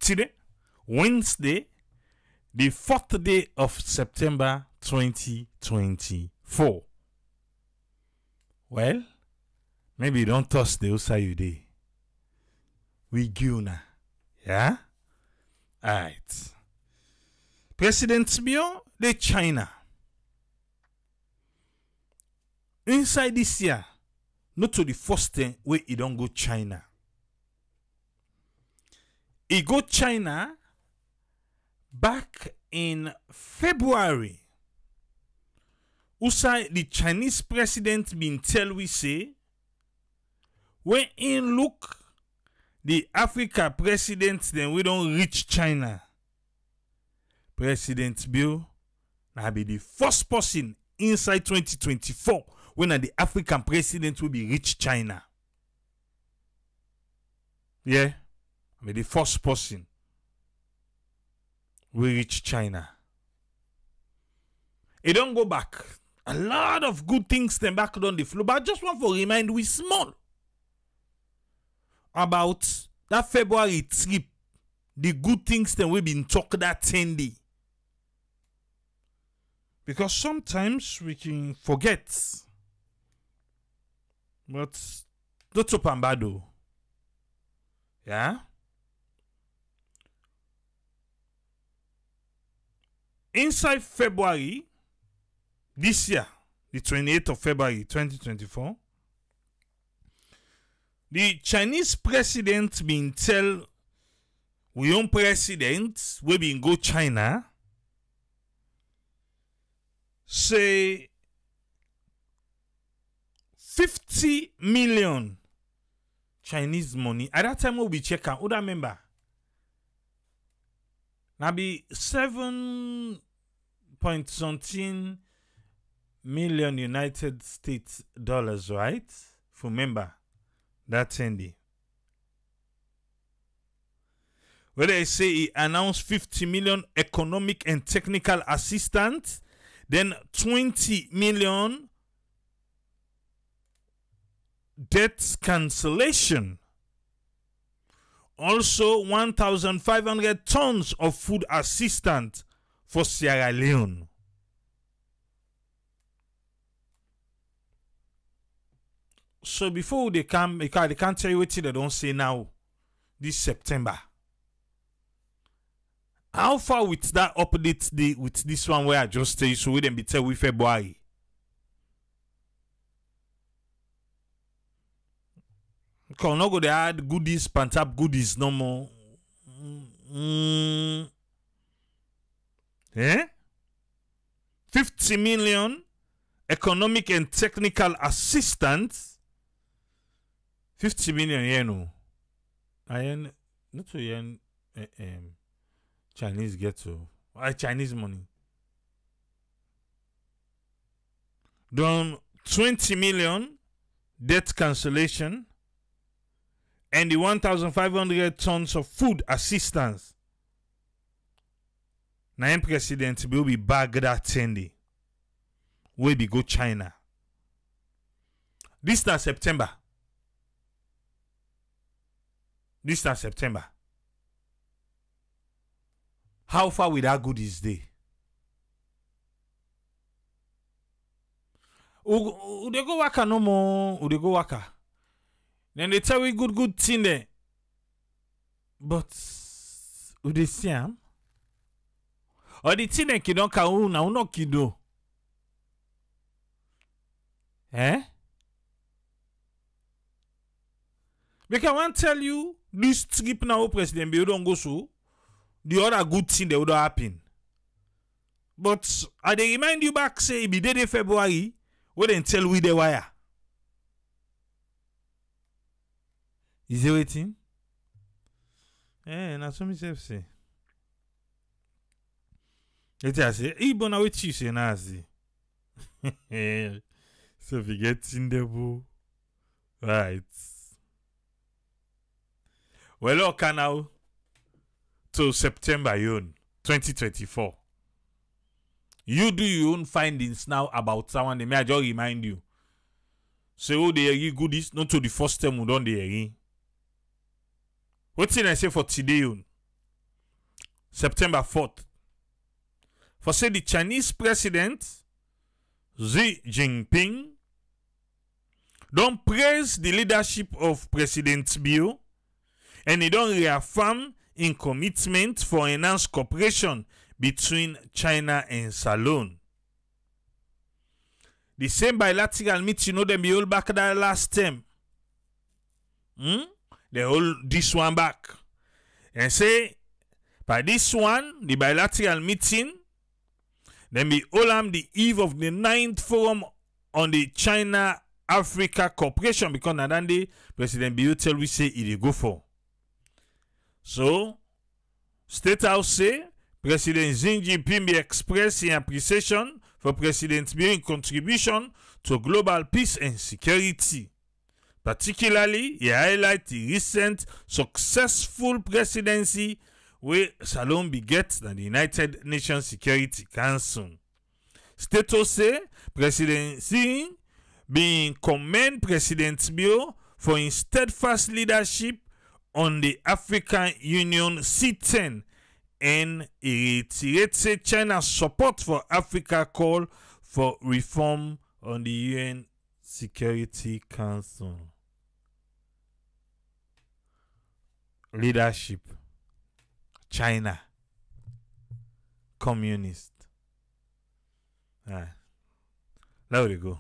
today, Wednesday, the 4th day of September 2024. Well, maybe you don't toss the outside you day. We guna. Yeah? Alright. President Bio, the China. Inside this year, not to the first thing where he don't go China. He go China back in February. Usai the Chinese president been tell we say when in look the Africa president then we don't reach China. President Bill now be the first person inside 2024 when the African president will be reach China. Yeah, I be the first person will reach China. It don't go back. A lot of good things then back on the floor, but I just want to remind we small about that February trip. The good things then we been talking that 10 day. Because sometimes we can forget. But that's up and bad though. Yeah? Inside February this year, the 28th of February 2024, the Chinese president been tell we own president we been go China say 50 million Chinese money. At that time we'll be checking. Who that remember? Now be 7.something million United States dollars, right? For remember that 10 day. Where they say he announced 50 million economic and technical assistance, then 20 million debt cancellation. Also 1,500 tons of food assistance for Sierra Leone. So before they come, they can't tell you what they don't say now. This September. How far with that update with this one where I just tell you so we then be tell we February? Because not go they add goodies, pantap goodies no more. Eh? 50 million economic and technical assistance. 50 million yen no. I not to yen Chinese get to Chinese money. Done 20 million debt cancellation and the 1,500 tons of food assistance. Now, president will be back that 10 day. Where we go China. This is September. This is September. How far with that goodies day? Who they go waka no more? Who they go waka? Then they tell we good thing there. But who they see am? Or the thing that you don't can na no kido. Eh? Because I want to tell you this trip now president be don't go so. The other good thing that would happen. But I they remind you back say it be day February, we then tell we the wire. Is it waiting? Eh, na so me say. It I say, Ibo na what you say na see. So if you get in the boo. Right. Well, okay now. To September 2024. You do your own findings now about someone. They may just remind you. Say, oh, they goodies, not to the first time we don't they. What thing I say for today? September 4th. For say the Chinese president Xi Jinping don't praise the leadership of President Bio and he don't reaffirm in commitment for enhanced cooperation between China and Salon. The same bilateral meeting, them be hold back that last term. They hold this one back. And say, by this one, the bilateral meeting, then be hold the eve of the 9th forum on the China-Africa cooperation, because Nadande, President Bio tell we say it go for. So, State House say, President Xi Jinping be expressing appreciation for President Bio's contribution to global peace and security. Particularly, he highlights the recent successful presidency where Salon beget at the United Nations Security Council. State say, President Xi being commend President Bio for his steadfast leadership on the African Union C10 and reiterated China's support for Africa call for reform on the UN Security Council. Leadership. China. Communist. There we go.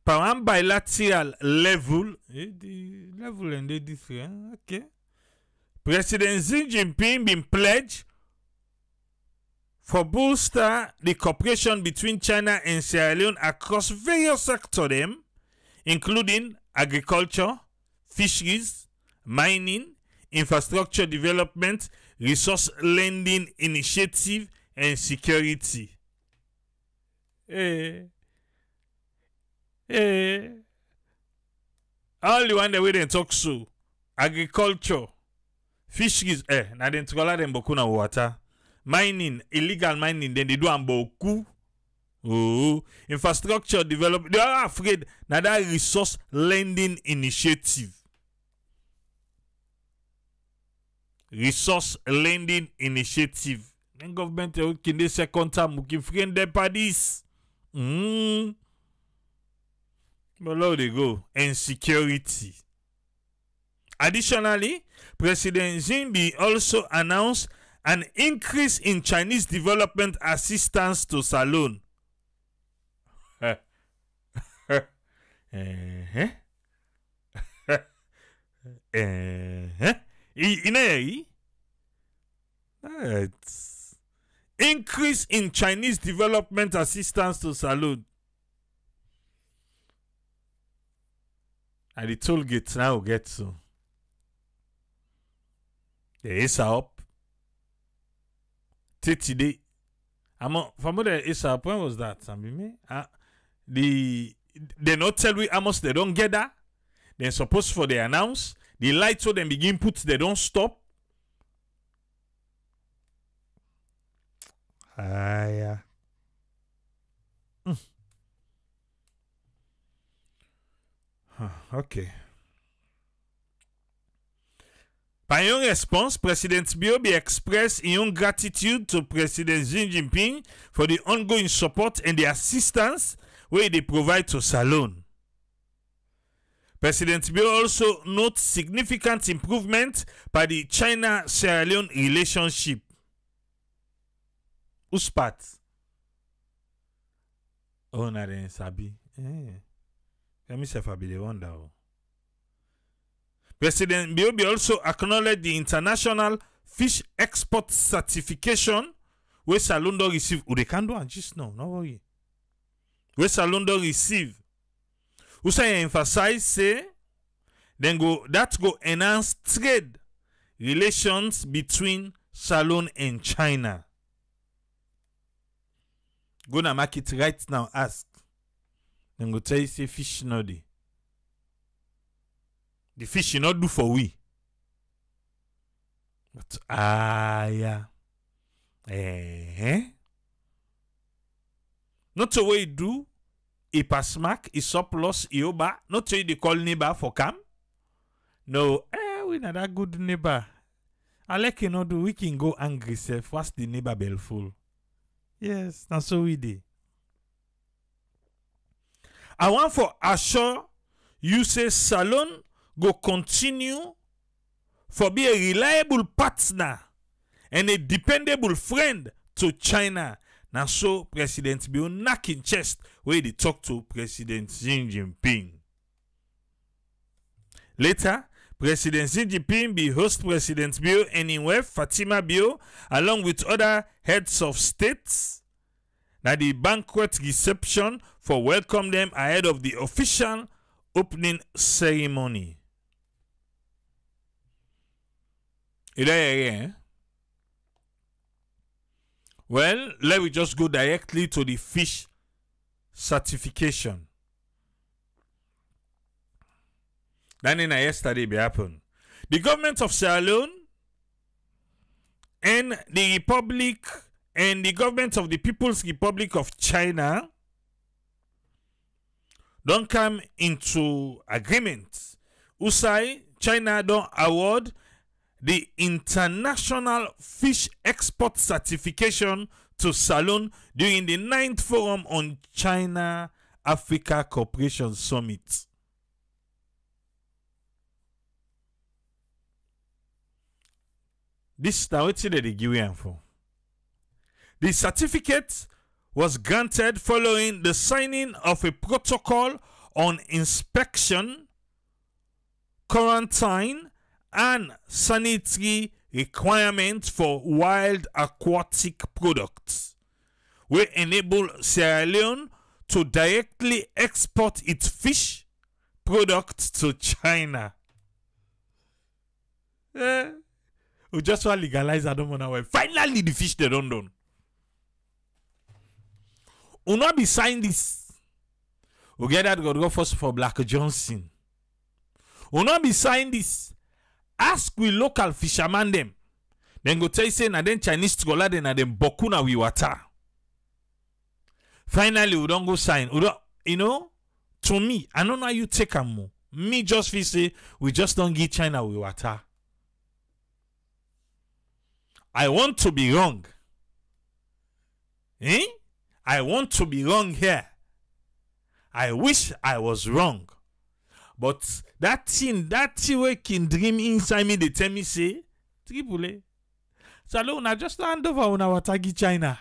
Per one bilateral level, the level and the different. Okay. President Xi Jinping been pledged for bolster the cooperation between China and Sierra Leone across various sectors, including agriculture, fisheries, mining, infrastructure development, resource lending initiative, and security. All the one the way they talk so, agriculture, fisheries, na den trola dem boku na water. Mining, illegal mining, then they do am boku. Oh, infrastructure development. They are afraid na that resource lending initiative. Resource lending initiative. Then government can the second time we can friend them for this. But now they go. And security. Additionally, President Xi also announced an increase in Chinese development assistance to Salon. Increase in Chinese development assistance to Salon. And the toll gates now get so. The ISA up. Today. From what the ISA up, when was that? They not tell we how much they don't get that. They're supposed for they announce. The lights so them begin put, they don't stop. Yeah. Okay. By your response, President Bio be expressed in gratitude to President Xi Jinping for the ongoing support and the assistance where they provide to Salon. President Bio also notes significant improvement by the China-Sierra Leone relationship. Who's part? Oh, na den sabi. Let me say the wonder. President Bio also acknowledged the international fish export certification where Salon do receive. They can do and just now, no worry. Where Salon do receive. Who say emphasize say then go enhance trade relations between Salon and China. Go na market right now, ask. Then go tell you say fish no dey. The fish you not do for we. But yeah. Not the way you do. A pass mark, a surplus, a oba. Not the way they call neighbor for cam. No. we not that good neighbor. I like you know do we can go angry self. What's the neighbor bell full? Yes, that's so we did. I want for assure you say Salon go continue for be a reliable partner and a dependable friend to China. Now so President Bill knocking chest where they talk to President Xi Jinping. Later, President Xi Jinping be host President Bill anywhere Fatima Bill along with other heads of states. Now the banquet reception for welcome them ahead of the official opening ceremony. Well, let me just go directly to the fish certification. That in yesterday be happened. The government of Sierra Leone and the Republic and the government of the People's Republic of China don't come into agreement. Usai, China don't award the International Fish Export Certification to Salon during the 9th Forum on China-Africa Cooperation Summit. This is now what they give you for. The certificate was granted following the signing of a protocol on inspection, quarantine, and sanitary requirements for wild aquatic products, will enable Sierra Leone to directly export its fish products to China. We just want to legalize I don't know. Finally, the fish they don't done. We not be sign this. We get that go first for Black Johnson. We not be sign this. Ask we local fisherman them. Then go tell you say na then Chinese scholar then na them boku na we water. Finally, we don't go sign. We don't, you know, to me, I don't know how you take a more. Me just feel say we just don't give China we water. I want to be wrong. Eh? I want to be wrong here. I wish I was wrong. But that thing we can dream inside me, they tell me, say, Tripoli. Salon, I just hand over on our taggy China.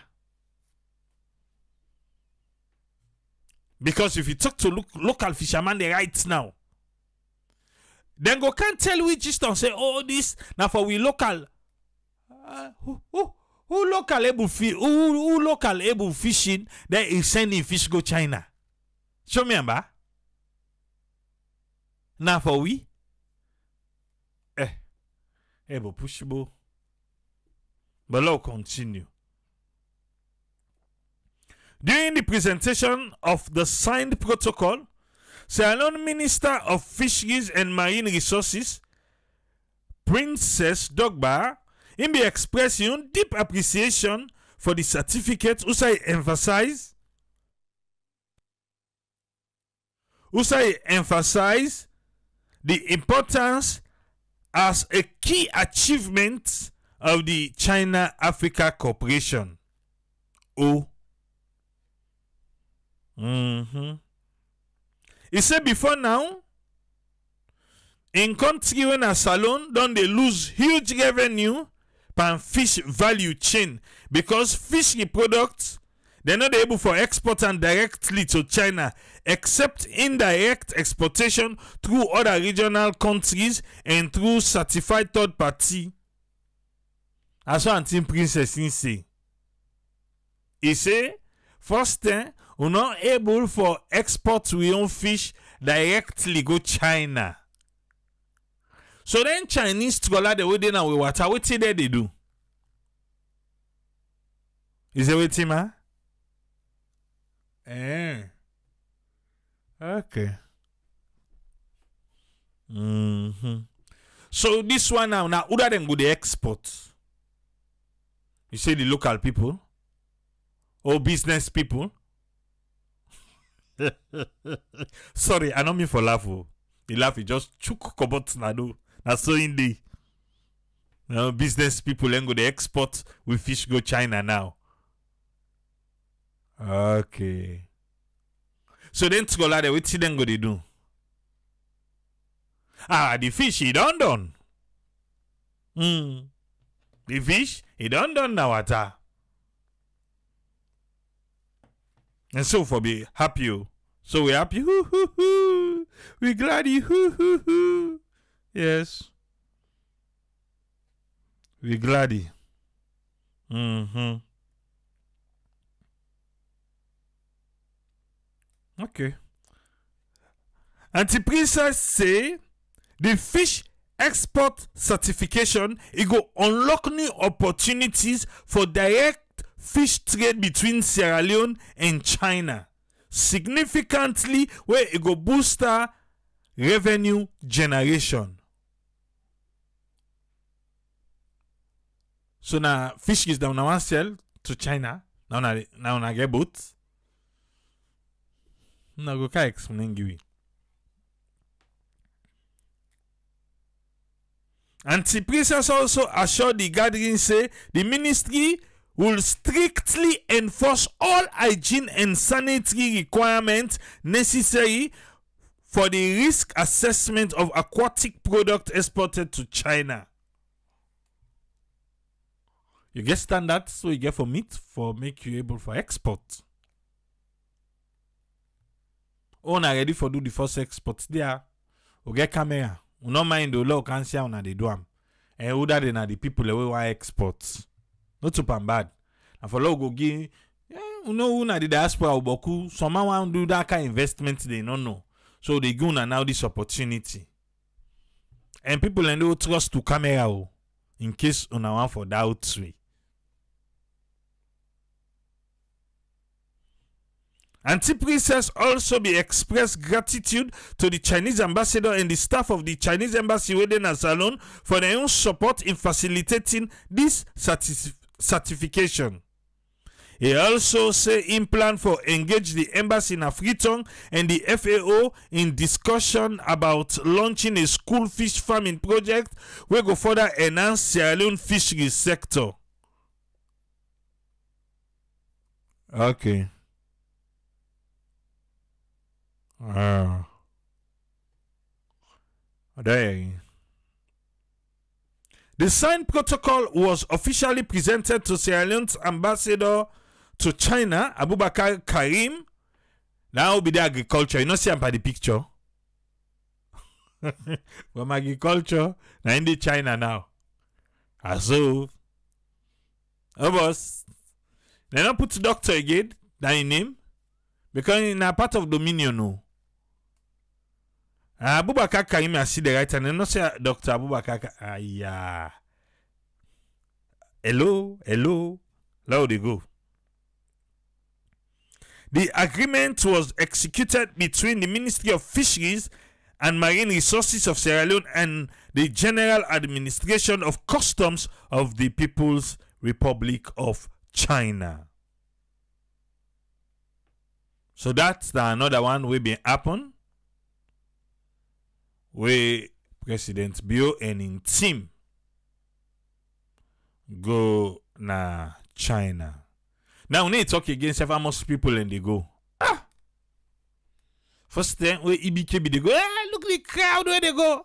Because if you talk to local fishermen, they right now. Then go can't tell we just don't say, oh, this, now for we local. Who local able fishing that is sending fish go China? Show me amba. Now for we able pushable. But let's continue. During the presentation of the signed protocol, Sierra Leone Minister of Fisheries and Marine Resources, Princess Dogba, in be expressing deep appreciation for the certificate. Usai emphasize the importance as a key achievement of the China-Africa cooperation. He said before now, in country when a salon don't they lose huge revenue per fish value chain because fishery products they're not able for export and directly to China except indirect exportation through other regional countries and through certified third party. As what Team Princess say. He say first thing we're not able for export to your own fish directly go China. So then Chinese scholar the way they now we water what they do? Is it what ma? Okay. So this one now who do them go the export? You say the local people or business people? Sorry, I don't mean for laugh. The laugh is just chook kobot nado. That's so in the business people and go the export with fish go China now. Okay. So then scholar they what then go they do? The fish he done. The fish he done now ata. And so for be happy. So we happy. Hoo, hoo, hoo. We glad you. Hoo, hoo, hoo. Yes. We glad you. Okay. Anti-Princess say the fish export certification it go unlock new opportunities for direct fish trade between Sierra Leone and China significantly where it go boost revenue generation. So now fish is down now sell to China. Now I get boats. Now go ka explain give. Anti-Princess also assured the gathering say the ministry will strictly enforce all hygiene and sanitary requirements necessary for the risk assessment of aquatic product exported to China. You get standards so you get for meat for make you able for export. On are ready for do the first export there. We get camera. We no mind the law can see how they do them. And other than the people that we want exports. Not too bad. And for law go give, you know who na the diaspora boku. Someone want do that kind of investment they don't know. So they go now this opportunity. And people and they trust to camera in case on one for doubt way. Anti-Princess also be expressed gratitude to the Chinese ambassador and the staff of the Chinese embassy within a salon for their own support in facilitating this certification. He also say in plan for engage the embassy in Afriton and the FAO in discussion about launching a school fish farming project where go further enhance Sierra Leone fisheries sector. Okay. There. The signed protocol was officially presented to Sierra Leone's ambassador to China, Abubakar Karim. Now be the agriculture. You know, see by the picture. From agriculture, now in the China now. So, boss. They don't put doctor again, that in name. Because in a part of Dominion, no. Abubakar Karim I see the right and not say Dr. Abubakar. Yeah. Hello. Now they go. The agreement was executed between the Ministry of Fisheries and Marine Resources of Sierra Leone and the General Administration of Customs of the People's Republic of China. So that's another one will be happen. Where President Bio and in team go na China. Now we need to talk against famous people and they go. First time where EBKB they go, look the crowd where they go.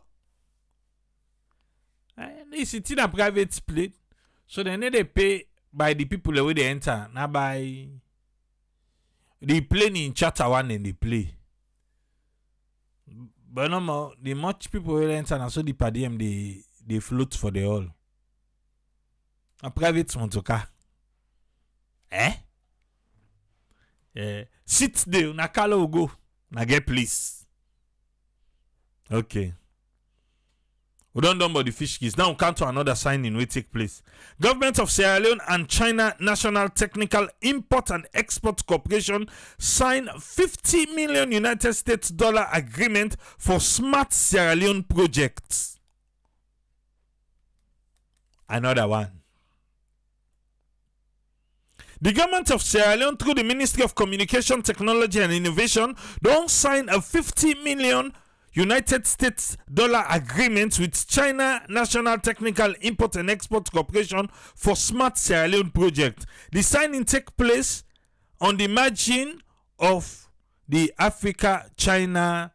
And they sit in a private plate. So then they pay by the people where they enter, not by the plane in Chatter one and they play. But no more, the much people will enter and so the per diem they float for the all. A private motoka. Sit there, na kalo go. Na get please. Okay. We don't know about the fish keys. Now we come to another signing will take place. Government of Sierra Leone and China National Technical Import and Export Corporation signed $50 million United States dollar agreement for Smart Sierra Leone projects. Another one. The government of Sierra Leone through the Ministry of Communication, Technology and Innovation don't sign a $50 million United States dollar agreement with China National Technical Import and Export Corporation for Smart Sierra Leone project. The signing take place on the margin of the Africa-China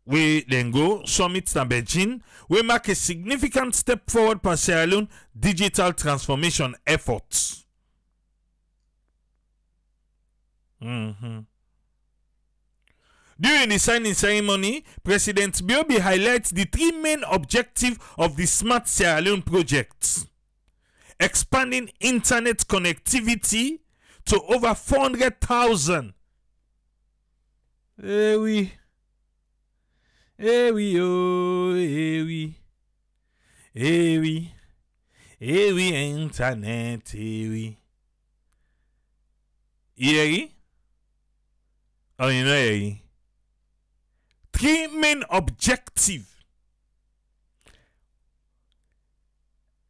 we then go summit in Beijing. We mark a significant step forward for Sierra Leone digital transformation efforts. During the signing ceremony, President Biobi highlights the three main objectives of the Smart Sierra Leone project: expanding internet connectivity to over 400,000. Eh oui, oh, eh oui, internet, eh oui. Here, oh, you know, here. Three main objectives: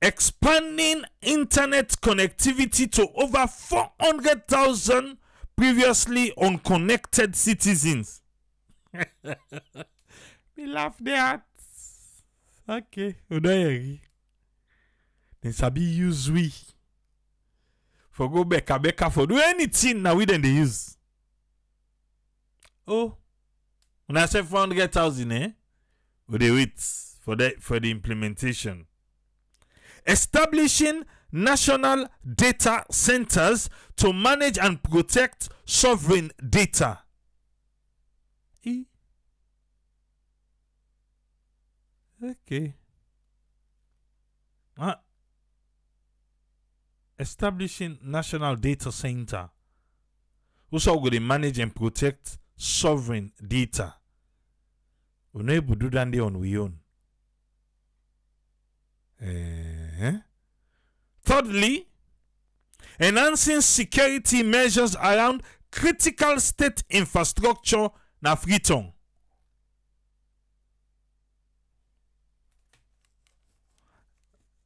expanding internet connectivity to over 400,000 previously unconnected citizens. We laugh there. Okay, then sabi use we for go back for do anything now we then they use. Oh, when I say 400,000, we they wait for the implementation. Establishing national data centers to manage and protect sovereign data. Okay. Establishing national data center. Also going to manage and protect sovereign data. We're not able to do that on we own. Thirdly, enhancing security measures around critical state infrastructure na Freetown.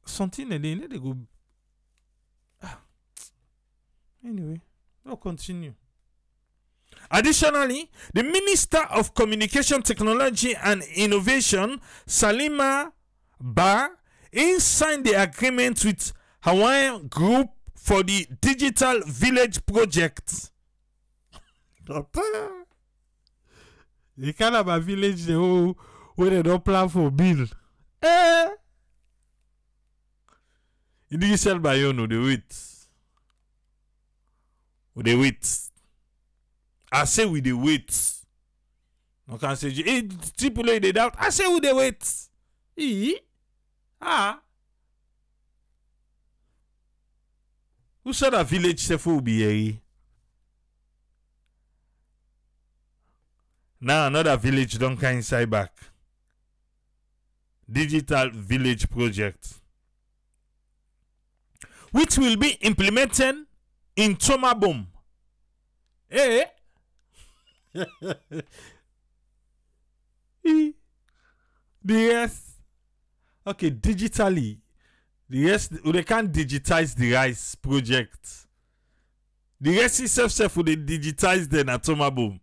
Something they go. Anyway, we'll continue. Additionally, the Minister of Communication Technology and Innovation, Salima Ba, signed the agreement with Hawaiian Group for the Digital Village Project. The kind of a village where they don't plan for build. You didn't sell by you, no, the wait. With the wait. I say with the wait. I can say, hey, people they doubt. I say with the wait. Who said that village self will be here? Now another village don't come inside back. Digital Village Project, which will be implemented in Tomabom. The rest, okay, digitally. The rest, they can't digitize the rice project. The rest itself will they digitize them at Tomabom.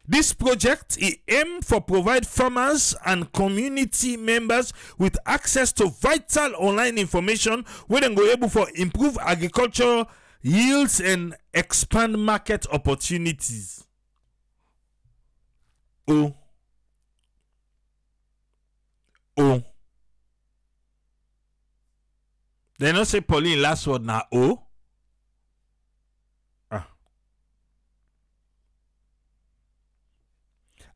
This project is aimed for provide farmers and community members with access to vital online information where they go able for improve agricultural yields and expand market opportunities. Oh. They not say Pauline last word now. Oh.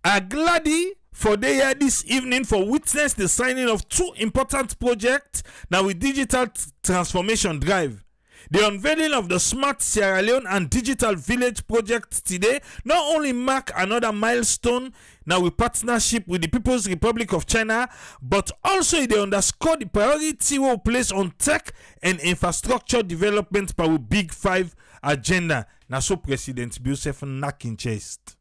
I'm glad for they here this evening for witness the signing of two important projects now with digital transformation drive. The unveiling of the Smart Sierra Leone and Digital Village project today not only mark another milestone now with partnership with the People's Republic of China, but also they underscore the priority we place on tech and infrastructure development by the Big Five agenda. Now so President Joseph knocking chest.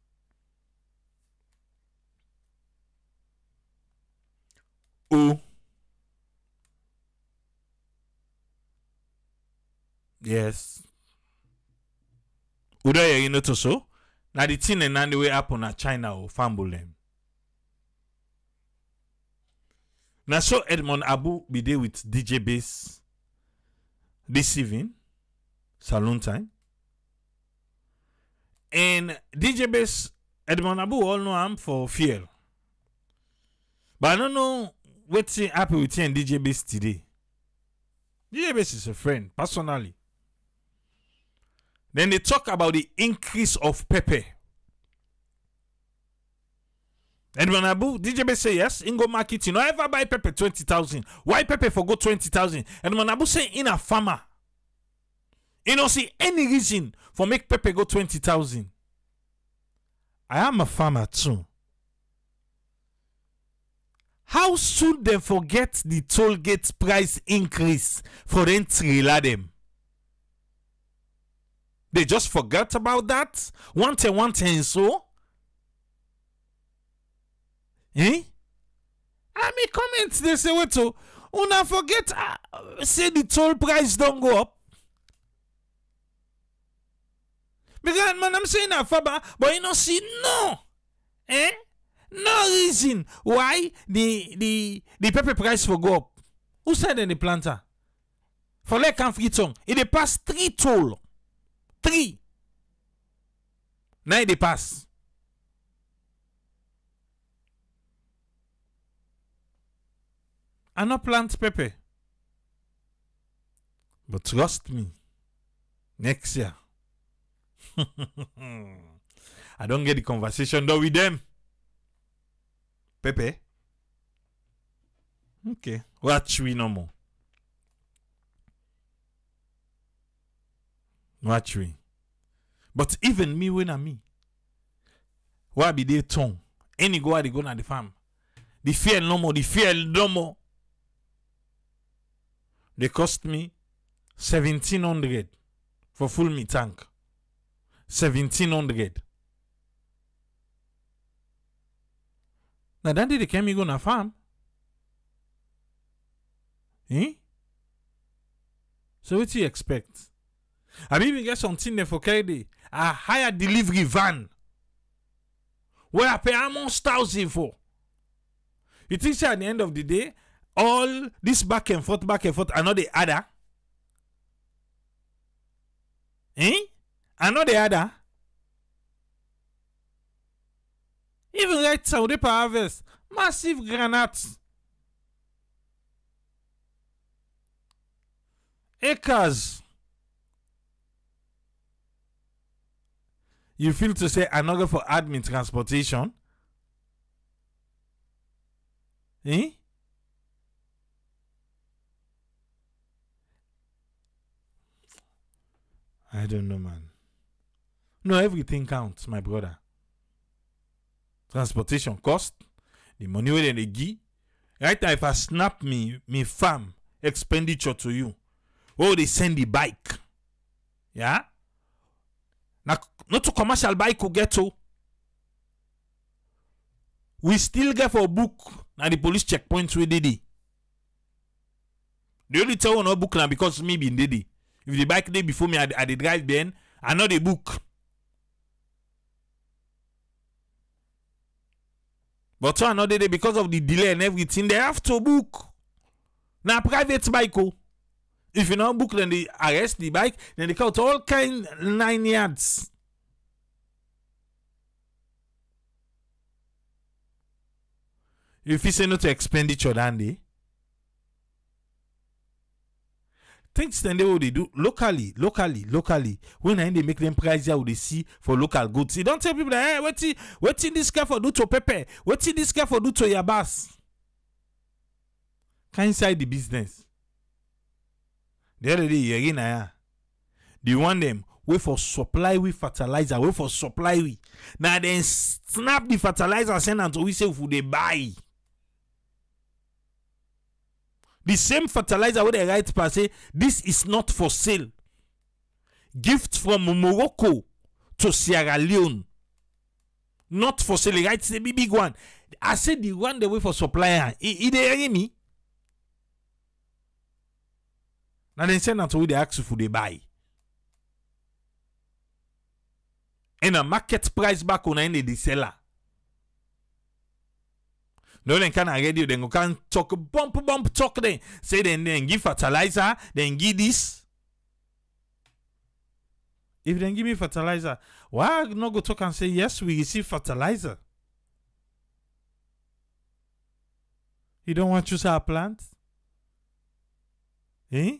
Oh. Yes. Uda you know to so. Now the thing and the way happen at China or fumble them. Now so Edmond Abu be there with DJ Bass this evening, saloon time. And DJ Bass, Edmond Abu all know him for fear. But I don't know what's happy with him and DJ Bass today. DJ Bass is a friend, personally. Then they talk about the increase of pepper. Edmond Abu, DJ Bass say yes, in go market, you know, ever buy pepper 20,000. Why pepper for go 20,000? Edmond Abu say in a farmer. You don't see any reason for make pepper go 20,000. I am a farmer too. How soon they forget the toll gate price increase for them to rely them? They just forgot about that? One ten so? Eh? I mean comments they say what to una forget say the toll price don't go up. Because man I'm saying that Faba, but you know see no. Eh? No reason why the pepper price will go up. Who said in the planter? For like and free tongue. It pass 3 toll. 3. Now it pass. I not plant pepper. But trust me, next year, I don't get the conversation done with them. Pepper? Okay. Watch we no more. Watch we. But even me when I me. Why be they tongue? Any go they go na the farm. The fear no more, the fear no more. They cost me 1,700 for full me tank. 1,700. Now that day they came me go na farm. Eh? So what do you expect? I even get something there for carry a higher delivery van. Where I pay almost 1,000 for. You think at the end of the day, all this back and forth, I know the other. Eh? I know the other. Even right now, they harvest massive granates. Acres. You feel to say another for admin transportation? Eh? I don't know, man. No, everything counts, my brother. Transportation cost, the money where they give. Right now, if I snap me farm expenditure to you, oh, they send the bike. Yeah? Now, not to commercial bike who get to. We still get for a book now the police checkpoints we did it. The only tell no book now because me being did it. If the bike day before me I the drive then, I know the book. But so another day because of the delay and everything, they have to book. Now private bike. Oh. If you not book, then they arrest the bike, then they count all kind 9 yards. If you say no to expenditure, then they things then they what they do locally. When they make them price how they see for local goods. You don't tell people that hey, what this guy for do to pepper? What this guy for do to your bass? Can inside the business. The other day you again the one them wait for supply with fertilizer, wait for supply with. Now then snap the fertilizer send and we say who they buy. The same fertilizer where they write per say this is not for sale. Gift from Morocco to Sierra Leone. Not for sale. Right, it's the big one. I said the one they wait for supplier. They hear me. Now they send out to they ask for they buy. And a market price back on any the seller. No, then can I get you? Then you can talk bump talk then. Say then give fertilizer, then give this. If they give me fertilizer, why I not go talk and say yes, we receive fertilizer? You don't want to use our plant? Eh?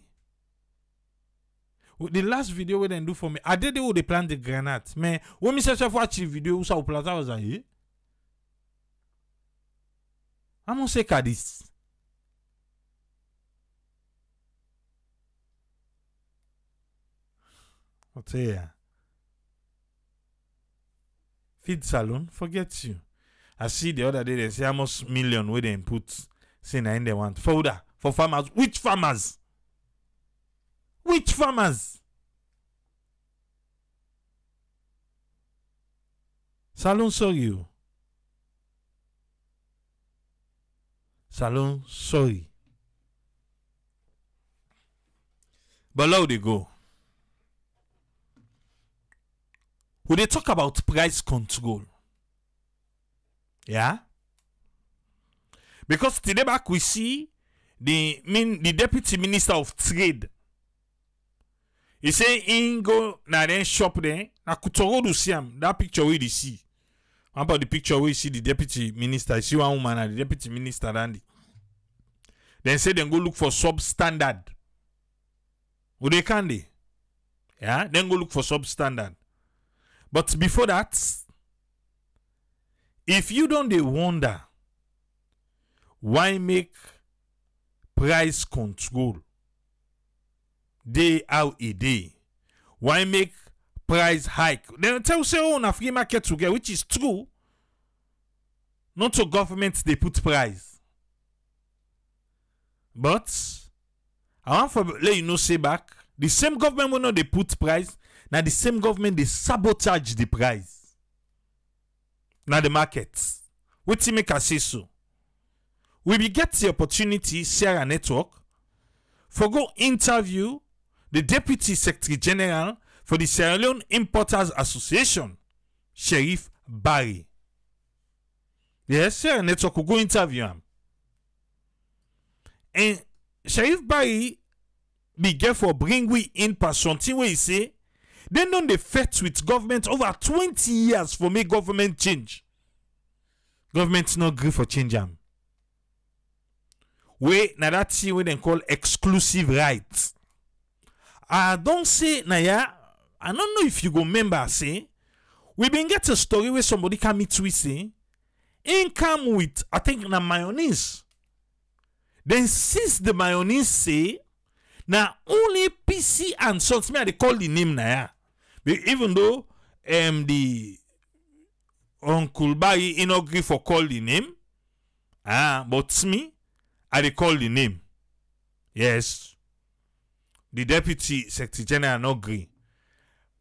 The last video we then do for me, I did they plant the granite. Man, when me say watch the video, who saw plant, I was like, eh? I'm gonna say this. What's here? Feed salon, forget you. I see the other day they say almost million where they put saying in they want fodder for farmers. Which farmers? Which farmers? Salon sorry. Salon sorry. But now they go. When they talk about price control, yeah, because today back we see the deputy minister of trade. He say in go na then shop there na kutoro do siam that picture we see. How about the picture we see the deputy minister? You see one woman and the deputy minister Randy. Then say then go look for substandard. Would they can they? Yeah, then go look for substandard. But before that, if you don't dey wonder why make price control day out a day, why make price hike, then tell say oh na free market to get, which is true. Not to government they put price, but I want for let you know say back the same government will not they put price. Now the same government they sabotage the price. Now the markets. What make us say so? We will get the opportunity, share a network, for go interview the Deputy Secretary General for the Sierra Leone Importers Association, Sheriff Barry. Yes, share a network will go interview him. And Sheriff Barry be careful bring we in person thing where he say they don't they fight with government over 20 years for make government change. Government not agree for change am. We na that thing we then call exclusive rights. I don't say na ya. I don't know if you go remember say we been get a story where somebody come meet we say in come with I think na mayonnaise. Then since the mayonnaise say now only PC and Sons me they call the name na ya. Even though the Uncle Barry in agree for call the name, but me I they call the name. Yes, the Deputy Secretary General not agree.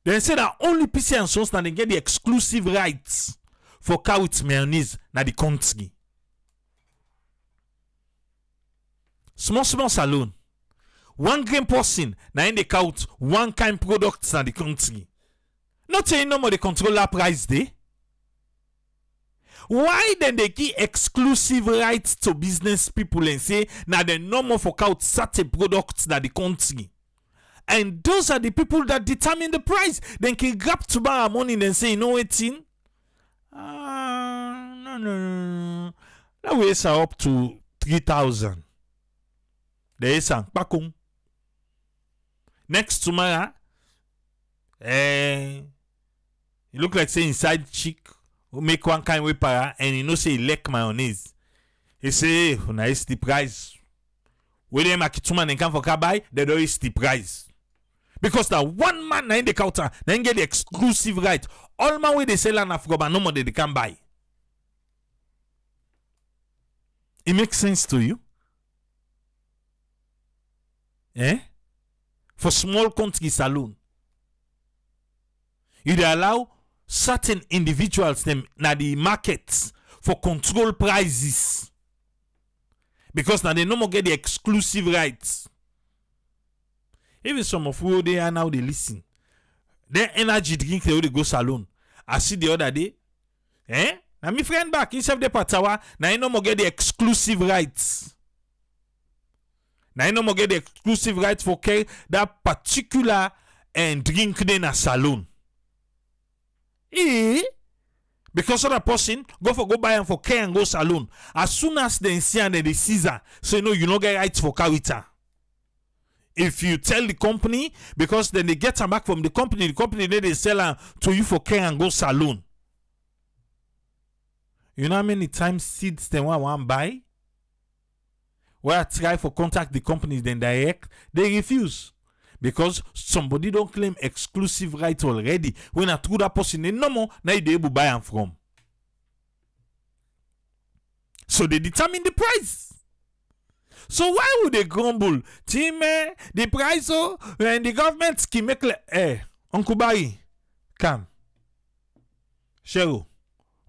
They say that only PC and Sons now they get the exclusive rights for cow with mayonnaise na the country. Small salon. 1 grain person na in the count one kind products na the country. Not saying no more they control that price day. Why then they give exclusive rights to business people and say now they no more for count certain products na the country? And those are the people that determine the price. Then can grab to buy money and say, you know what thing? No. That weighs are up to 3,000. There is a pakung. Next tomorrow, it look like say inside chick who make one kind of para and you know say elect mayonnaise. He say, na is the price. When they make it and come for car buy, they don't is the price. Because that one man na in the counter, then get the exclusive right. All man way they sell and Africa, but no more they can buy. It makes sense to you? Eh? For small country saloon, you dey allow certain individuals them na the markets for control prices because now they no more get the exclusive rights. Even some of who they are now they listen. Their energy drink they go salon. I see the other day. Now my friend back, himself de Patawa, now he no more get the exclusive rights. Now he no more get the exclusive rights for carry that particular and drink in a saloon. Because other person go buy and for care and go saloon. As soon as they see and they seize her, so you know you no get rights for carita. If you tell the company, because then they get them back from the company they sell them to you for care and go saloon. You know how many times seeds they want buy? Where I try for contact the companies then direct, they refuse. Because somebody don't claim exclusive right already. When I through that person, they no more, now they able to buy them from. So they determine the price. So why would they grumble? Team, the price, and the government scheme make Uncle Barry, come. Cheryl,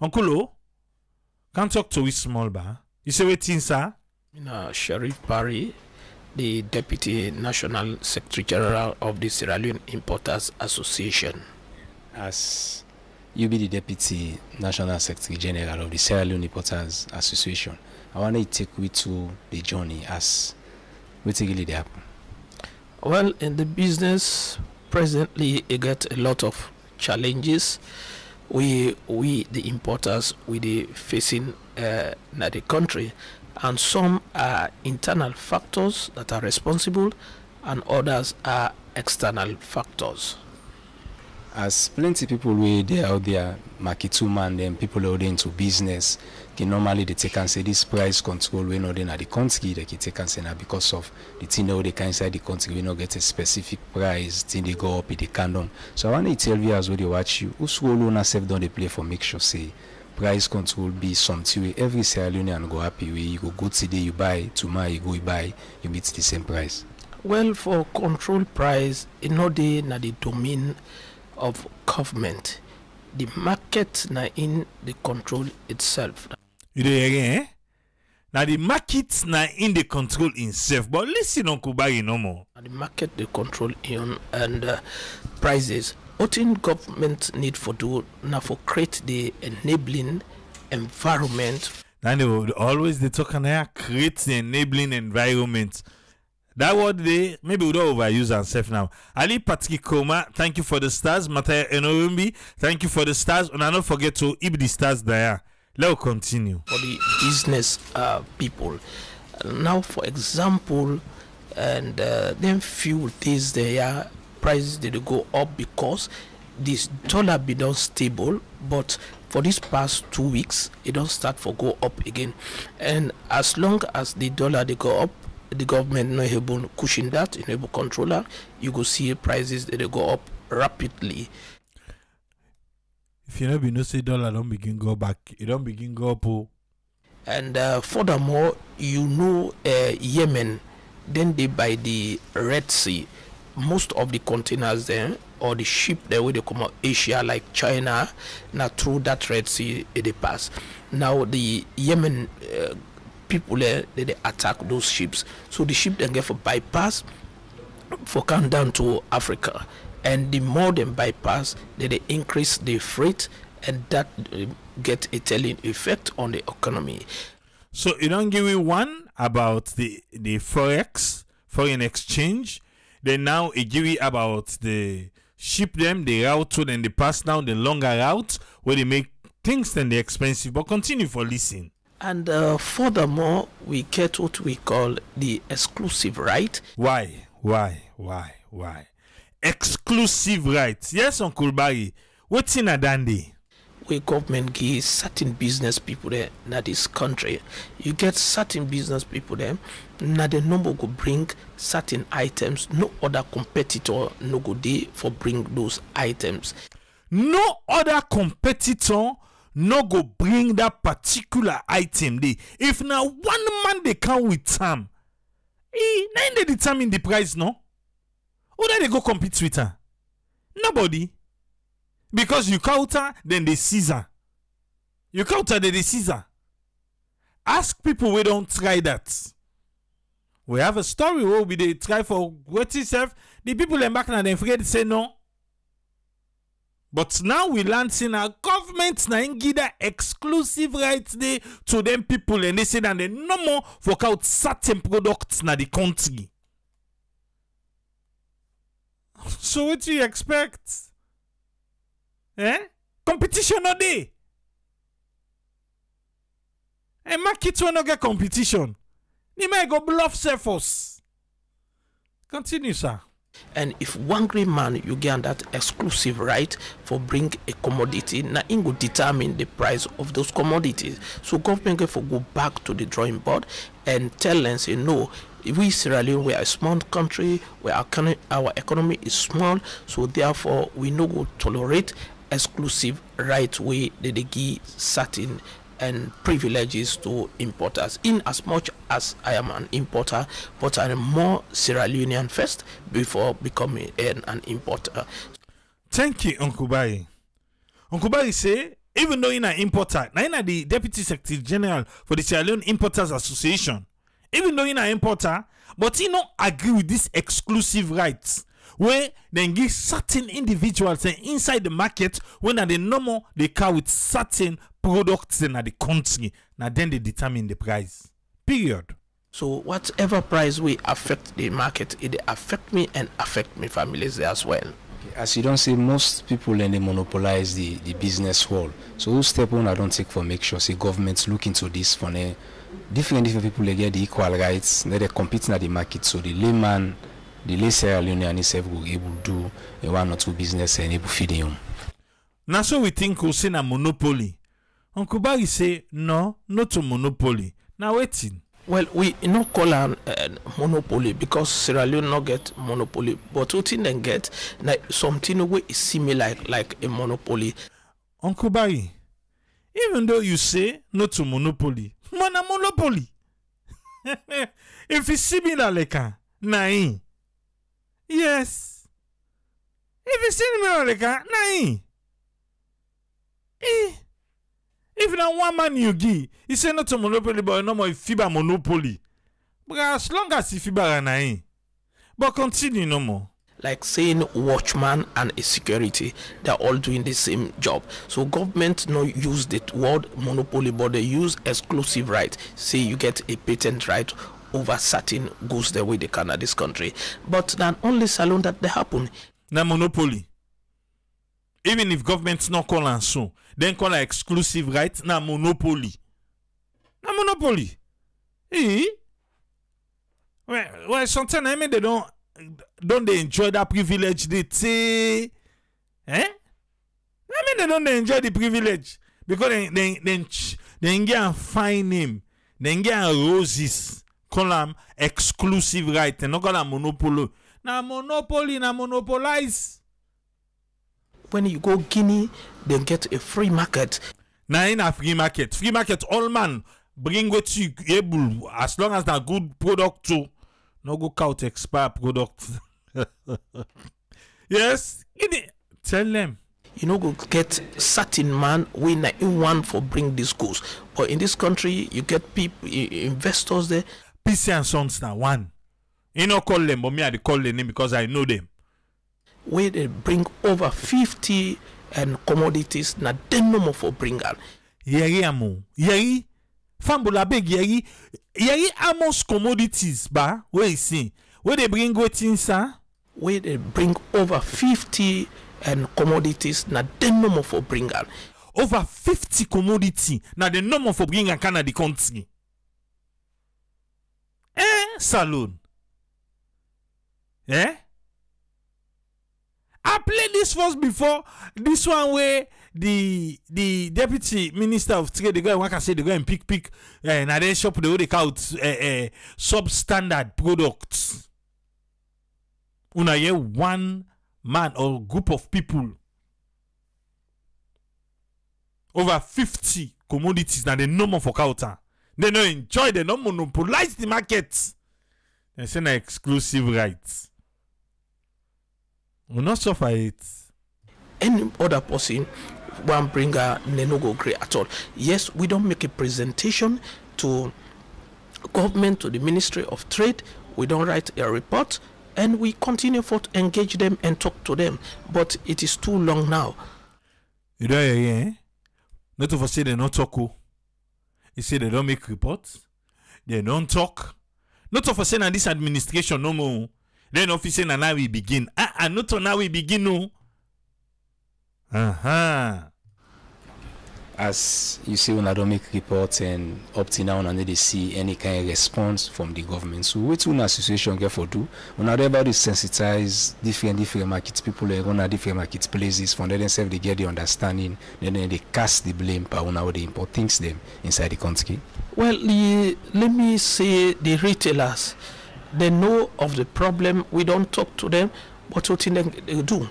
Uncle O, can talk to his small bar. You say what thing, sir? Sheriff Barry, the Deputy National Secretary General of the Sierra Leone Importers Association. As you be the Deputy National Secretary General of the Sierra Leone Importers Association, I want to take you to the journey as what really happen. Well, in the business, presently, you get a lot of challenges. We the importers, we facing na the country. And some are internal factors that are responsible, and others are external factors. As plenty people they out there, market woman, then people out there into business, can normally they take and say this price control we not in the country, they can take and say now because of the thing they can inside the country, we not get a specific price, thing they go up, it they can down. So I want to tell you as well they watch you, who's all self don't they play for make sure say price control be something where every Sierra Leonean go happy where you go today you buy, tomorrow you go you buy, you meet the same price. Well, for control price, they na the domain of government. The market na in the control itself. You dey hear, eh? Now the market na in the control itself. But listen, Uncle Barry, no more. The market the control in and prices. What in government need for do now for create the enabling environment. And they would always they talk and they create the enabling environment. That word they maybe we don't overuse ourselves now. Ali Patrick Koma, thank you for the stars. Mataya Enorumbi, thank you for the stars. And I don't forget to eat the stars there. Let's continue. For the business people. Now, for example, and then few days there prices they go up because this dollar be done stable, but for this past 2 weeks it don't start for go up again. And as long as the dollar they go up, the government no able to cushion that, you able controller, you go see prices they go up rapidly. If you know, no say dollar don't begin go back, it don't begin go up. And furthermore, you know, Yemen, then they by the Red Sea, most of the containers there or the ship there where they come out Asia like China, now through that Red Sea they pass. Now the Yemen people there they attack those ships, so the ship then get for bypass for come down to Africa, and the more them bypass they increase the freight, and that get a telling effect on the economy. So you don't give me one about the forex, foreign exchange. Then now it give you about the ship them, the route to then they pass down the longer route where they make things then they expensive. But continue for listening. And furthermore, we get what we call the exclusive right. Why? Exclusive rights. Yes, Uncle Barry. What's in a dandy? Where government gives certain business people there in this country. You get certain business people there, now the number go bring certain items. No other competitor no go dey for bring those items. No other competitor no go bring that particular item dey. If now one man they come with Sam, now they determine the price, no? Who then they go compete with her? Nobody. Because you counter, then they seize her. You counter, then they seize her. Ask people we don't try that. We have a story where we they try for what itself. The people in back now they forget to say no. But now we learn saying our government na give that exclusive rights they to them people, and they say that they no more work out certain products na the country. So what do you expect? Competition no dey. And market will not get competition. They might go bluff surface. Continue, sir. And if one great man you get that exclusive right for bring a commodity, now it will determine the price of those commodities. So government get for go back to the drawing board and tell them, say no, we Sierra Leone, we are a small country, where our economy is small, so therefore we no go tolerate exclusive right way that they give certain and privileges to importers. In as much as I am an importer, but I am more Sierra Leonean first before becoming an importer. Thank you, Uncle Barry. Uncle Barry say, even though in an importer, now in the Deputy Secretary General for the Sierra Leone Importers Association, even though in an importer, but he don't agree with this exclusive rights where they give certain individuals inside the market when they no more they come with certain products in the country. Now then they determine the price. Period. So whatever price will affect the market, it affect me and affect my families as well. As you don't say, most people and they monopolize the business world. So who step on I don't take for make sure say governments look into this for different people they get the equal rights, they compete in the market. So the layman, the lay Sierra Leonean itself will able to do a one or two business and able to feed him. Now so we think we'll say a monopoly. Uncle Barry say no, not a monopoly. Now waiting. Well, we not call an monopoly because Sierra Leone not get monopoly, but what then get like something way is similar like a monopoly. Uncle Barry, even though you say not to monopoly, man a monopoly. If it's similar like a nine. Yes. If it's similar like a nine. If now one man you give, he say not to monopoly, but no more fiber monopoly. But as long as if fiber are but continue no more. Like saying watchman and a security, they're all doing the same job. So government no use the word monopoly, but they use exclusive right. Say you get a patent right over certain goods the way they can at this country. But not only salon that they happen. Now monopoly. Even if government's not call and so, then call an exclusive right, na monopoly. Na monopoly. Well, sometimes I mean they don't they enjoy that privilege they say. I mean they don't enjoy the privilege because they get a fine name, they get roses, call them exclusive right, and not call them monopoly. Na monopoly, na monopolize. When you go Guinea, they get a free market. Now in a free market, all man bring what you able as long as that good product too. No go count expire product. Yes, tell them. You know, go get certain man we not one for bring these goods. But in this country, you get people, investors there. PC and Sons now one. You know call them, but me I call the name because I know them. Where they bring over 50 and commodities na den no more for bring on. Yeri amo. Yeri. Fambola beg yeri. Yeri amos commodities ba. Where you see? Where they bring what in sir? Where they bring over 50 and commodities na den no more for bring on. Over 50 commodity na the no more for bring on Canada country. Saloon. I played this first before. This one where the deputy minister of trade, they go and work and say they go and pick and then shop the way they count substandard products. Una hear one man or group of people over 50 commodities that they no more for counter. They don't enjoy, they don't monopolize the market. They say na exclusive rights. Will not suffer it. Any other person won't bring a no go great at all. Yes, we don't make a presentation to government, to the Ministry of Trade. We don't write a report, and we continue to engage them and talk to them. But it is too long now. You don't hear, eh? Not to say they not talk. They say they don't make reports. They don't talk. Not to say that this administration no more. Then officer na now we begin. Not to now we begin no. As you see, when I don't make reports and up to now, and they see any kind of response from the government. So, what one association get for do? When I about to sensitize different markets, people are going to different market places. From there themselves, they get the understanding. Then they cast the blame on how they import things them inside the country. Well, let me say the retailers, they know of the problem. We don't talk to them, but what they do?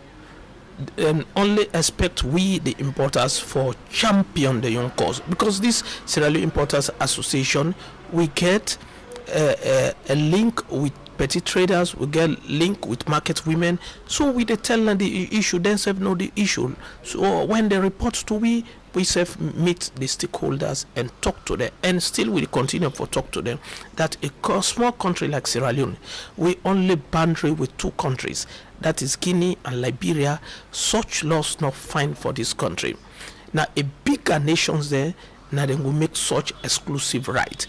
And only expect we the importers for champion the young cause, because this Sierra Leone Importers Association, we get a link with petty traders, we get link with market women, so we they tell them the issue, then self know the issue. So when they report to we self meet the stakeholders and talk to them, and still we continue for talk to them that a small country like Sierra Leone, we only boundary with 2 countries, that is Guinea and Liberia. Such laws not fine for this country. Now a bigger nations there, now they will make such exclusive right.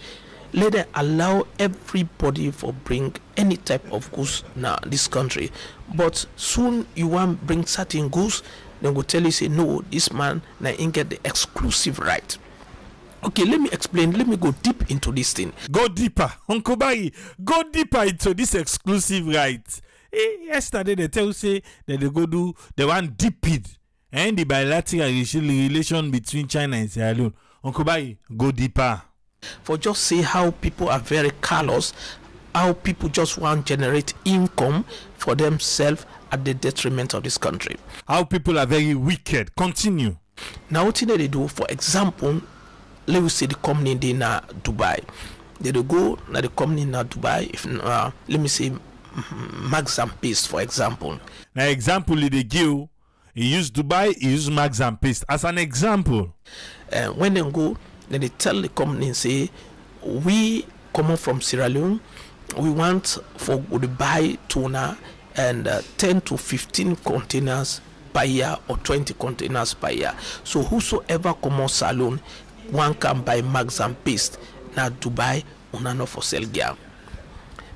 Let them allow everybody for bring any type of goods now this country. But soon you want bring certain goods, then will tell you say no, this man now ain't get the exclusive right. Okay, let me explain. Let me go deep into this thing. Go deeper, Uncle Barry. Go deeper into this exclusive right. Yesterday they tell you say that they go do the one deep it and the bilateral relation between China and Sierra Leone. Uncle Barry, go deeper. For just say how people are very callous, how people just want to generate income for themselves at the detriment of this country. How people are very wicked. Continue. Now what they do, for example, let me say the company in Dubai. They go now the company in Dubai, if let me say Max and Paste, for example. Now example they give, he use Dubai, he use Max and Paste as an example. When they go, then they tell the company, say, we come from Sierra Leone, we want for to buy tuna and 10 to 15 containers per year or 20 containers per year. So whosoever come on salon, one can buy Max and Paste. Now Dubai, una no for sell gear.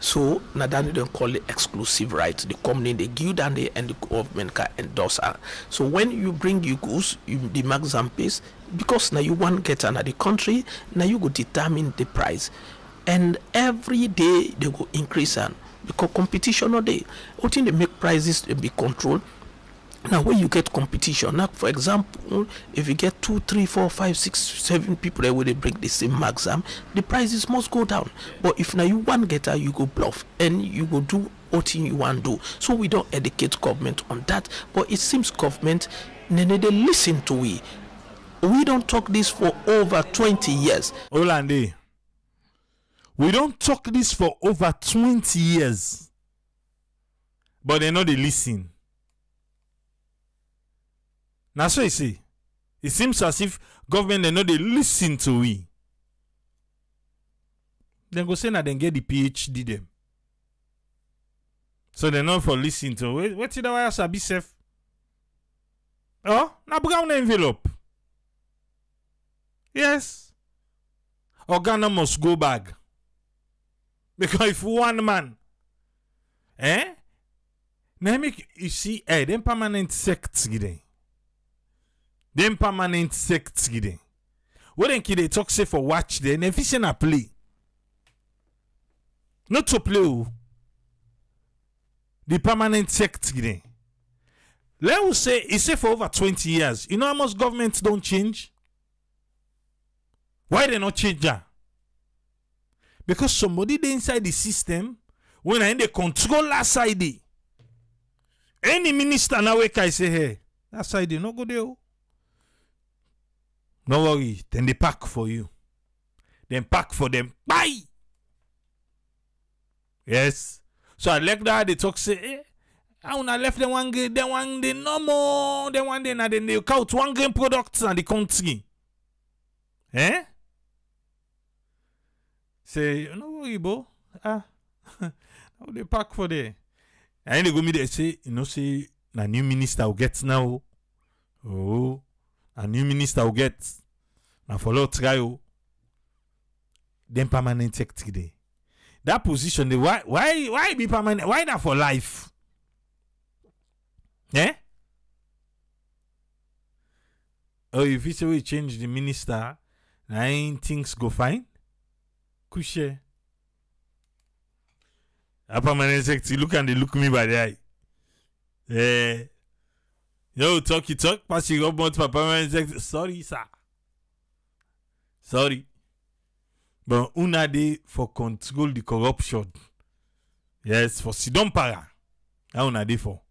So now that they call it exclusive right. The company they give and the government can endorse her. So when you bring your goods, the Max and Paste, because now you want get another country, now you go determine the price, and every day they go increase and because competition all day. What in they make prices be controlled. Now when you get competition, now for example, if you get 2, 3, 4, 5, 6, 7 people that will they bring the same maxim, the prices must go down. But if now you want getter, you go bluff and you go do what you want to do. So we don't educate government on that. But it seems government they listen to we. We don't talk this for over 20 years. Olande, we don't talk this for over 20 years. But they know they listen. Now so you see, it seems as if government they know they listen to we. Then go say now then get the PhD them. So they know for listening to what did I sabi safe? Oh, na brown envelope. Yes. Organa must go back. Because if one man, now make you see, them permanent sects gide. Them permanent sects gide. What then they talk say for watch there, if it's a play. Not to play. The permanent sects gide. Let us say it's say for over 20 years. You know how much governments don't change? Why they not change that? Because somebody they inside the system, when I in the control that side, any minister now wake I say, hey, that side no go there. No worry, then they pack for you. Then pack for them. Bye. Yes. So I like that they talk say, hey, I wanna left them one day, no more, then one day, now then they count 1 grain products in the country. Eh? Say, no worry, bo. Now they pack for there. And they go me there say, you know, say, the new minister will get now. Oh, a new minister will get. Now follow trial. Then permanent secretary. That position, why be permanent? Why not for life? Eh? Oh, if you say we change the minister, now things go fine. Couche. A permanent secretary, look and they look me by the eye. Eh. You talk, pass you up for permanent secretary. Sorry, sir. Sorry. But una day for control the corruption. Yes, for Sidon Para. That una day for.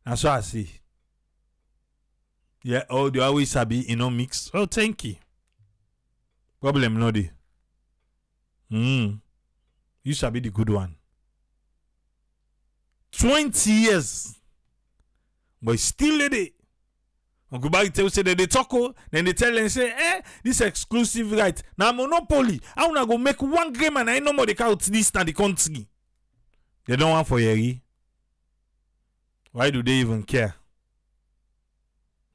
That's what I say. Yeah, oh, they always sabi mix. Oh, thank you. Problem no dey. You sabi the good one. 20 years. But still there. Uncle Barry tell say that they talk, then they tell and say, this exclusive right. Now monopoly. I wanna go make 1 game and I no more they count this in the country. They don't want for Yeri. Why do they even care?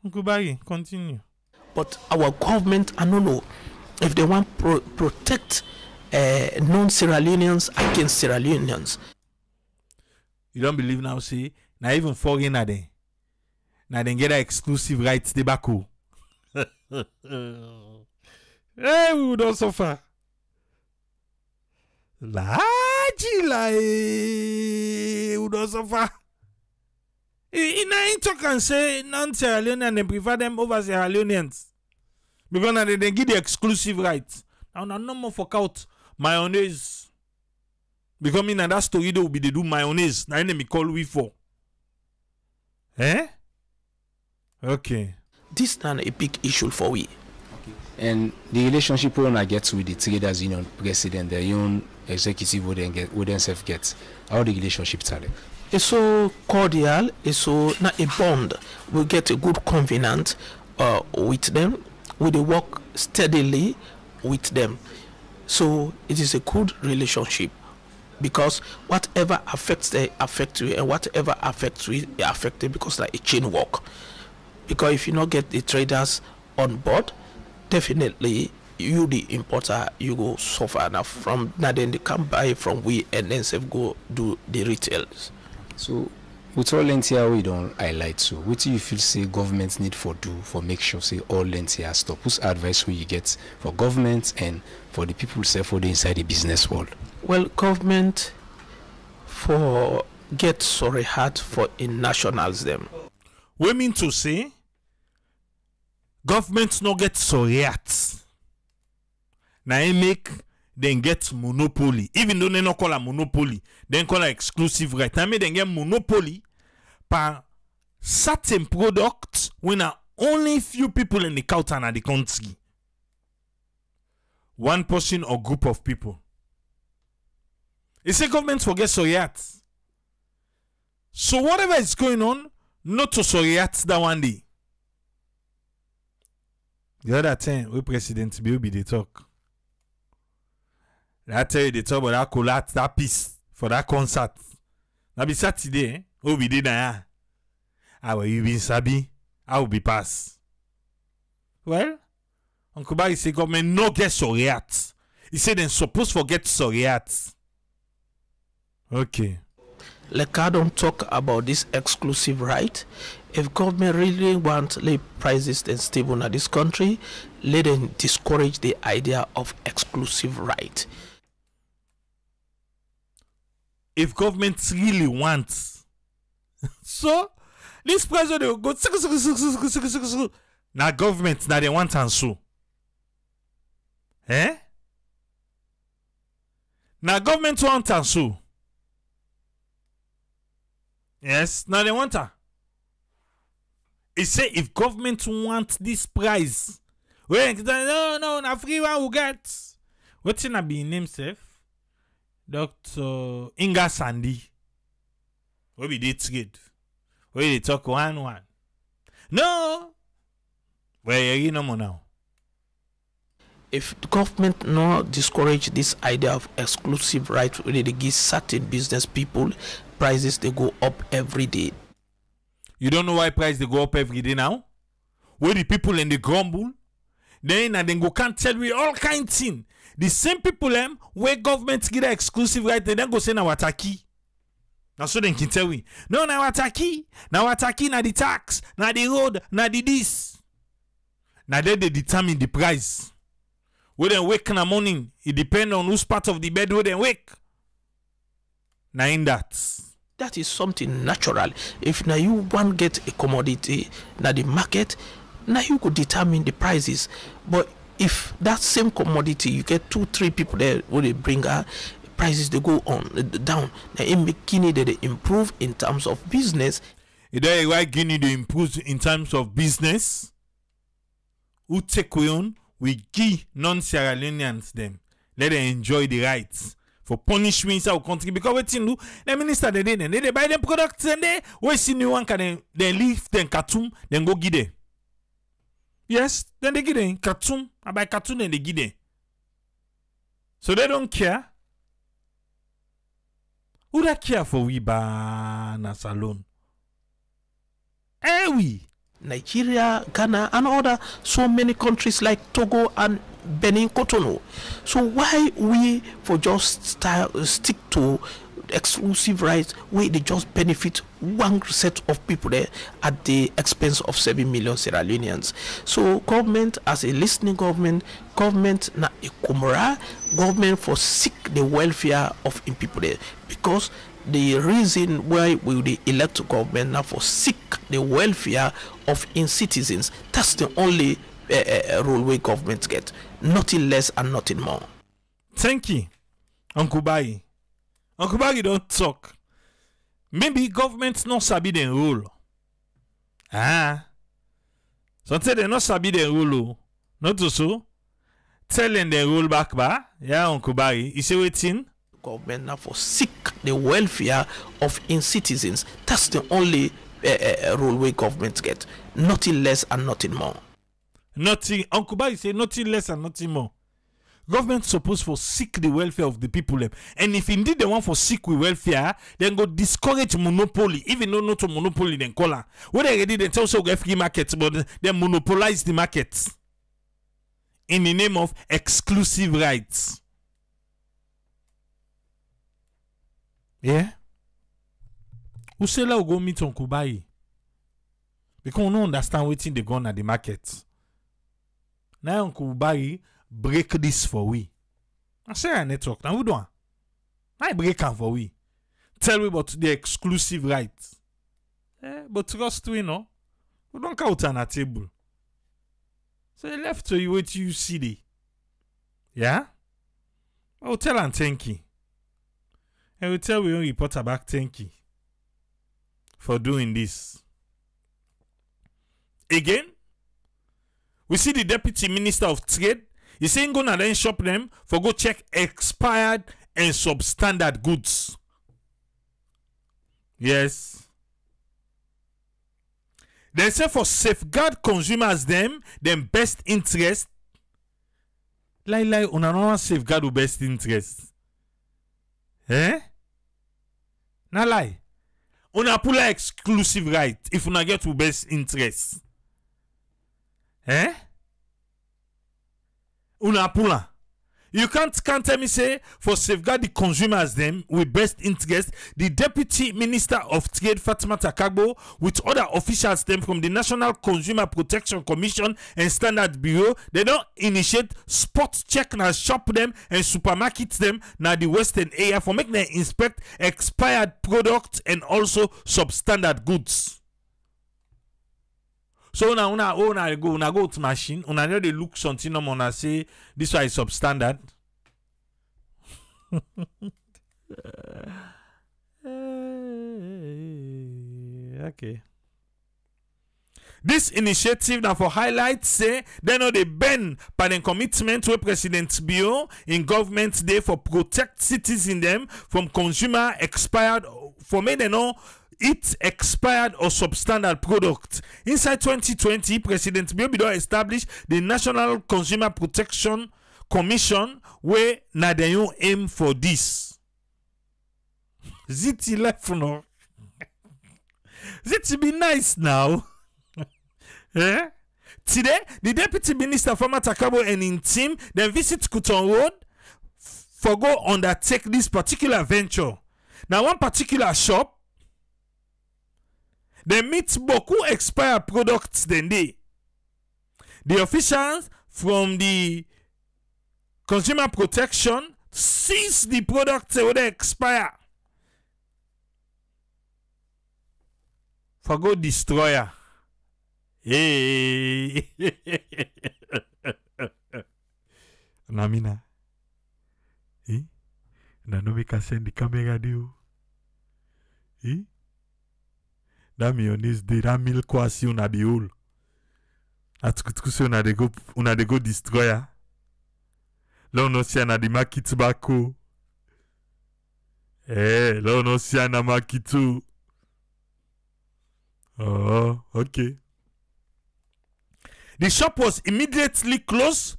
Uncle Barry, continue. But our government, I don't know if they want protect non-Sierra Leoneans against Sierra Leoneans. You don't believe now, say, now even foreigner then. Now they get that exclusive rights tobacco. Hey, we would also suffer. We would also suffer. In a talk and say non-Sierra Leonean and prefer them over Sierra Leoneans. Because now they give the exclusive rights. Now no more for out mayonnaise. Because me na that story will be they do mayonnaise. Now me call we for. Eh? Okay. This is not a big issue for we. And the relationship we wanna get with the traders union president, their own executive would then self get. How the relationship tally? It's so cordial, it's so not a bond. We get a good covenant with them. We work steadily with them. So it is a good relationship. Because whatever affects them affect you, and whatever affects you affect them, because like a chain work. Because if you not get the traders on board, definitely you the importer you go suffer. Now from now then they come buy from we and then self go do the retails. So with all lentia we don't highlight, so what do you feel say governments need for do for make sure say all lentia stop? Whose advice will you get for governments and for the people self for the inside the business world? Well, government for get sorry hard for in nationals them. We mean to say governments no get sorry hard. Now they make then get monopoly. Even though they not call a monopoly, then call a exclusive right. Now they get monopoly per certain products when are only few people in the counter and the country. One person or group of people. It's a government forget Soyat. So whatever is going on, not to Soyat that one day. The other time, we President Bill be the talk. I tell you they talk about that collapse, that piece for that concert. Now be Saturday, eh? Oh, we did that. How you been sabi? How be pass? Well, Uncle Barry say government no get Soyat. He said they're supposed to forget Soyat. Okay. Like I don't talk about this exclusive right. If government really want lay prices and stable in this country, let them discourage the idea of exclusive right. If government really wants, so this price they will go. Now government now they want and so. Eh? Now government want and so. Yes, now they want her. He say if government want this price, well, no, na free one will get. What's in a be name safe? Dr. Inga Sandy. What be they trade? Where they talk 1-1. No. Where you no more now? If the government not discourage this idea of exclusive right, where they give certain business people prices they go up every day. You don't know why price they go up every day now? where the people in the grumble, then and then go can't tell we all kind thing. The same people where government get exclusive right, they then go say na wataki. Now so they can tell we no na wataki na the tax, na the road, na the this. Now they determine the price. When they wake in the morning, it depends on whose part of the bed where they wake. Now in that. That is something natural. If now you want get a commodity na the market, now you could determine the prices. But if that same commodity you get 2-3 people there where they bring prices they go on down. Now in Guinea they improve in terms of business. Is that why Guinea they improve in terms of business? Who take on we give non-Sierra Leoneans them. Let them enjoy the rights. For punishment in our country because what you do, the minister they buy them products and we see new one can they leave them cartoon then go give them. Yes, then they give them cartoon. I buy cartoon and they give them. So they don't care. Who that care for we na salon? Eh we. Nigeria, Ghana, and other so many countries like Togo and Benin, Cotonou. So why we for just stick to exclusive rights where they just benefit one set of people there at the expense of 7 million Sierra Leoneans? So government as a listening government na a kumara government for seek the welfare of in people there, because the reason why we will elect government now for seek the welfare of in citizens. That's the only role where government get, nothing less and nothing more. Thank you, Uncle Bayi. Uncle Bayi don't talk. Maybe government not sabi the rule. So tell they not sabi the rule. Not so. Tell them the rule back ba. Yeah, Uncle Bayi. You see waiting. Government now for seek the welfare of in citizens. That's the only role where government get, nothing less and nothing more. Nothing. Uncle Bayi say nothing less and nothing more. Government supposed for seek the welfare of the people. And if indeed they want for seek with welfare, then go discourage monopoly. Even though not a monopoly, then call her. When they ready, they tell so get free markets, but they monopolize the markets in the name of exclusive rights. Yeah? Who say la go meet Uncle Bayi? Because we don't understand what's they go at the market. Now Uncle Bayi break this for we. I say a network. Now we don't. I break am for we. Tell me about the exclusive rights. But trust we no. We don't count on a table. So left to you what you see there. Yeah? I will tell and thank you. I will tell we reporter back thank you for doing this. Again, we see the Deputy Minister of Trade. He's saying go and then shop them for go check expired and substandard goods. Yes. They say for safeguard consumers them best interest. Like una no safeguard the best interest. Eh? Na lie. Una pula exclusive right if una get to best interest. Eh? Una pula. You can't tell me say for safeguard the consumers them with best interest, the Deputy Minister of Trade Fatima Takagbo with other officials them from the National Consumer Protection Commission and Standard Bureau, they don't initiate spot check na shop them and supermarkets them na the western area for make them inspect expired products and also substandard goods. So una go to machine, una know they look something on say this one is substandard. Okay. This initiative now for highlights say they know they bend by the commitment to President Bio in government day for protect citizens them from consumer expired for me they know it expired or substandard product. Inside 2020, President Bio established the National Consumer Protection Commission where na they aim for this. Ziti left no. Ziti be nice now. Eh? Today, the Deputy Minister Famata Kabo and in team then visit Kuton Road for go undertake this particular venture. Now, one particular shop, they meet Boku expired products then they. The officials from the Consumer Protection seize the products when they expire. For go destroyer. Hey. Namina. Eh? Na no make send the camera deal. Eh? That mayonnaise de that milk kwasi una the hole. At kutukusi una de go destroyer. Là on aussi na the market tobacco. Eh, là on aussi na makitu. Oh, okay. The shop was immediately closed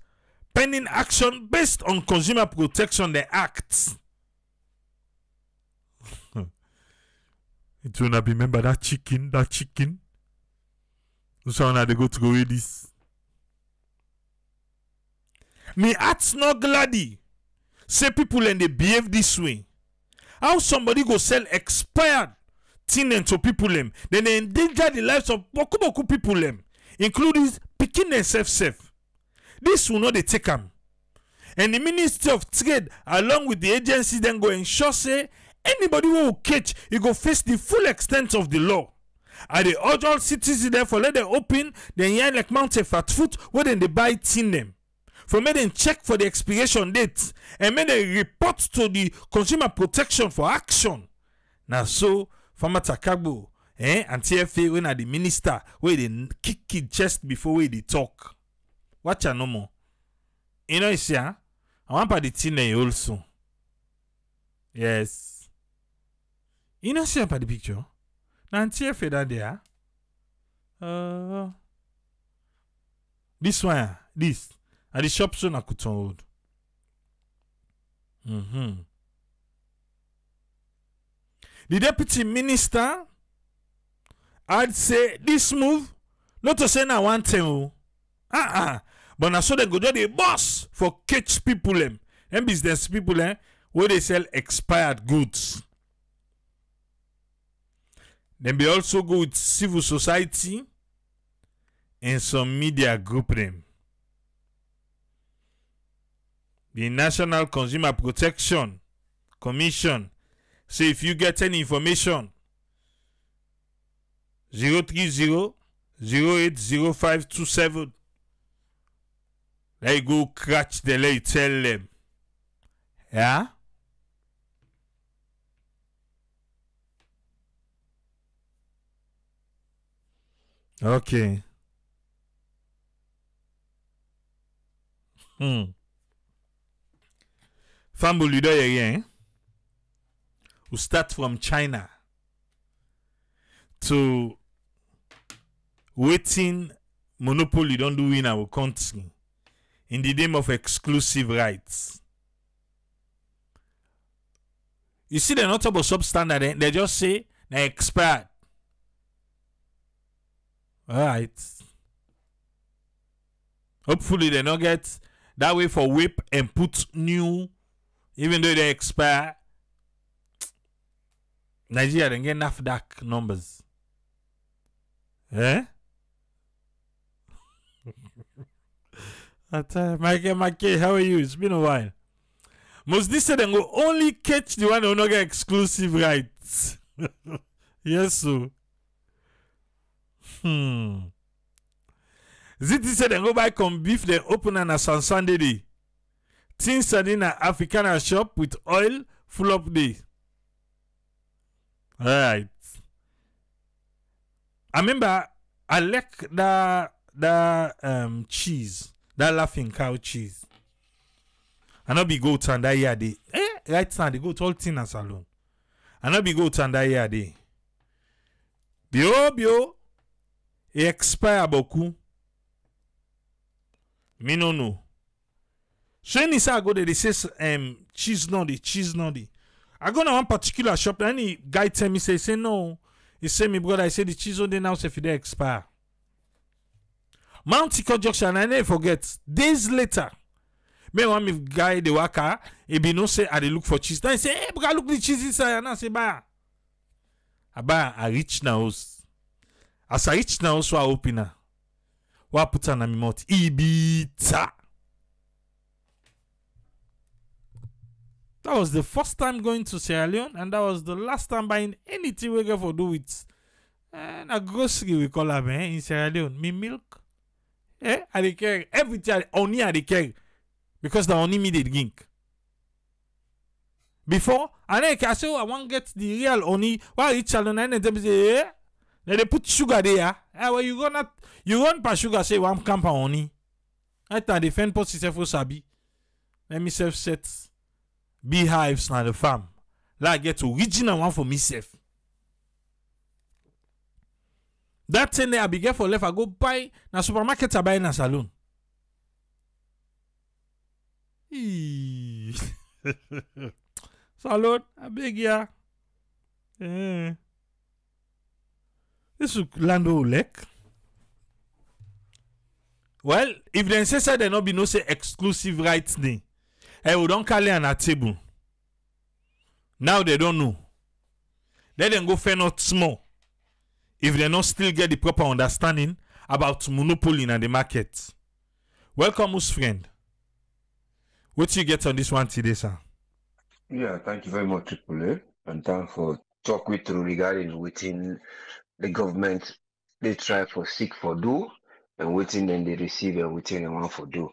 pending action based on Consumer Protection the Act. It will not remember that chicken. So now they go to go with this. Me heart's not gladdy. Say people and they behave this way. How somebody go sell expired thing to people them, then they endanger the lives of boku people them, including picking themselves. This will not they take them. And the Ministry of Trade, along with the agency, then go ensure say anybody who will catch, he go face the full extent of the law. Are the urge all citizens therefore let them open, then yeah like Mount Fat Foot, where then they buy tin them. For me then check for the expiration date and make them report to the Consumer Protection for action. Now so Farmer Takagbo, and TFA when are the minister where they kick his chest before we they talk. Watch ya no more. You know it's here. I want for the thing also. Yes. You know see about the picture. Now TFA that there. This one, this. At the shop soon at Kuton Road. The deputy minister, I'd say this move, not to say na one thing. But now so they go do the boss for catch people and business people where they sell expired goods. Then they also go with civil society and some media group them. The National Consumer Protection Commission. So if you get any information, 030-080527, let you go catch the lay, tell them. Yeah? Okay. Fambo Ludo Yerien. We start from China to waiting monopoly don't do in our country in the name of exclusive rights. You see, they're not about substandard, they just say they're expired. Alright. Hopefully they don't get that way for whip and put new, even though they expire. Nigeria didn't get NAFDAC numbers. Eh? Mikey, how are you? It's been a while. Most this said go only catch the one who not get exclusive rights. Yes, so. Ziti said go buy come beef, they open an on Sunday day. Things are in an African shop with oil full up day. Alright. I remember I like that cheese, that laughing cow cheese. I not be go to and that year day. Right now they go to all thing and salon. I not be go to and that year day. Bio, it expire beaucoup. Me no know. So any say I go there, they say cheese naughty. I go to one particular shop, and any guy tell me, say no. He say, me brother, I say the cheese on the now say if they expire. Mount Iko Junction, I never forget. Days later, me one me guy the waka, he be no say I dey look for cheese. Then he say, hey, bro, look the cheese inside. And I say, ba. I reach now. As I reach now, so I open her. What put on my mouth? Ibita. That was the first time going to Sierra Leone, and that was the last time buying anything we get for do with. And a grocery we call her in Sierra Leone. Me milk. I dey care. Everything only I dey care. Because the only me did drink. Before, and then I say, oh, I want to get the real honey. Why reach Sierra and them say, then they put sugar there. Well, you run per sugar, say, one camp honey. I thought the fan post itself for Sabi. Let me self set beehives na the farm. Like get original one for myself. That thing there I be get for left. I go buy na supermarket I buy na salon. Salon, I beg ya. This is Lando Lek. Well, if they say there not be no say exclusive rights thing, we don't call it on a table. Now they don't know. Let them go find out small. If they not still get the proper understanding about monopoly in the market. Welcome, us friend. What you get on this one today, sir? Yeah, thank you very much, Triple A, and thanks for talk with through regarding within the government. They try for seek for do, and waiting then they receive and waiting they want for do.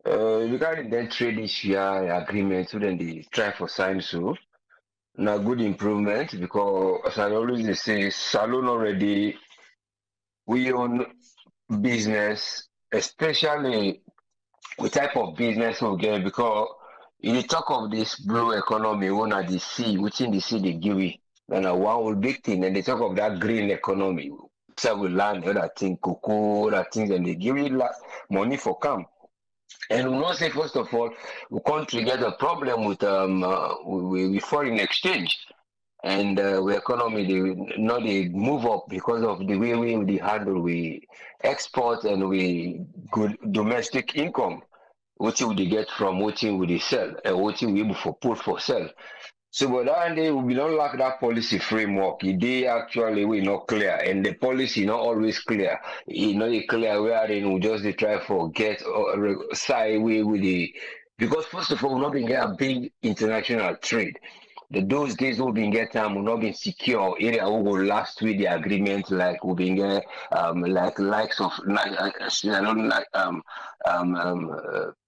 Regarding then trade issue agreement, so then they try for sign so. Now good improvement because as I always say, salon already we own business, especially what type of business we get because in the talk of this blue economy, one at the sea, within the sea they give it, then one will big thing, and they talk of that green economy. So we land other things, cocoa, other things, and they give it money for come. And we not say first of all, we country get a problem with foreign exchange, and we economy they move up because of the way we handle we export and we good domestic income. What you would get from what you would sell and what you will able for put for sell. So but that day we don't lack that policy framework. They actually we not clear and the policy not always clear. You know it clear wherein we just they try for get side way with the because first of all we not been get a big international trade. Those days we been get time will not be secure area who will last with the agreement like we been get like likes of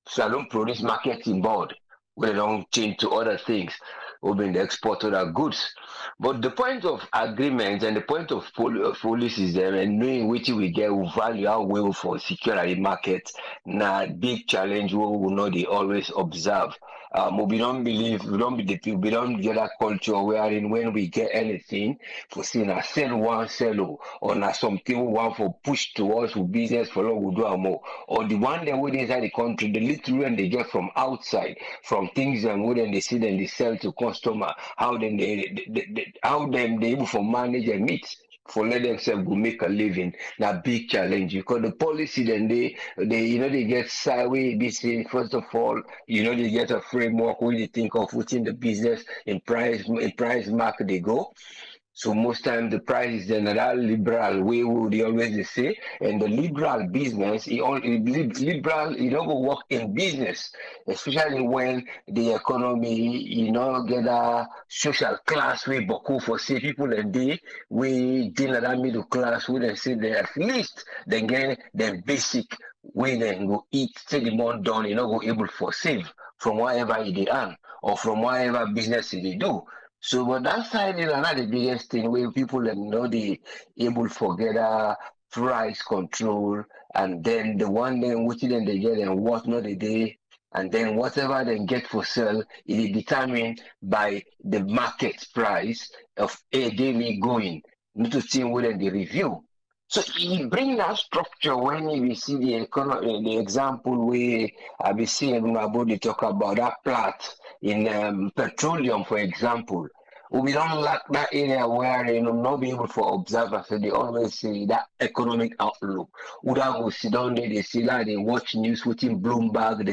Salon Produce Marketing Board, where they don't change to other things, or been the export other goods. But the point of agreement and the point of policy is there and knowing which we get value how well for security market, na big challenge we will not they always observe. We don't believe, we don't be the people, we don't get that culture wherein when we get anything, for seeing a sell one sell or na something we want for push towards business for long we do more. Or the one that we inside the country, the little when they get from outside, from things and when they see them they sell to customer, how then how them they able for manage and meet. For let themselves go make a living, na big challenge because the policy then they they get sideways. Be saying first of all, they get a framework where they think of within the business in price mark they go. So most times the price is then that liberal way would they always say, and the liberal business, liberal, go work in business, especially when the economy, get a social class way, boku for say people and they we deal that middle class we then say they at least they get their basic way then go eat till the month done, go able for save from whatever they earn or from whatever business they do. So, but that side is another biggest thing where people they able to get price control, and then the one then which then they get and what not the day, and then whatever they get for sale is determined by the market price of a daily going. Not to see whether they review. So he bring that structure when we see the economy, the example where I be seeing about they talk about that plant in petroleum, for example. We don't lack that area where not be able to observe. So they always say that economic outlook. Would I go sit down there, they see that they watch news within Bloomberg,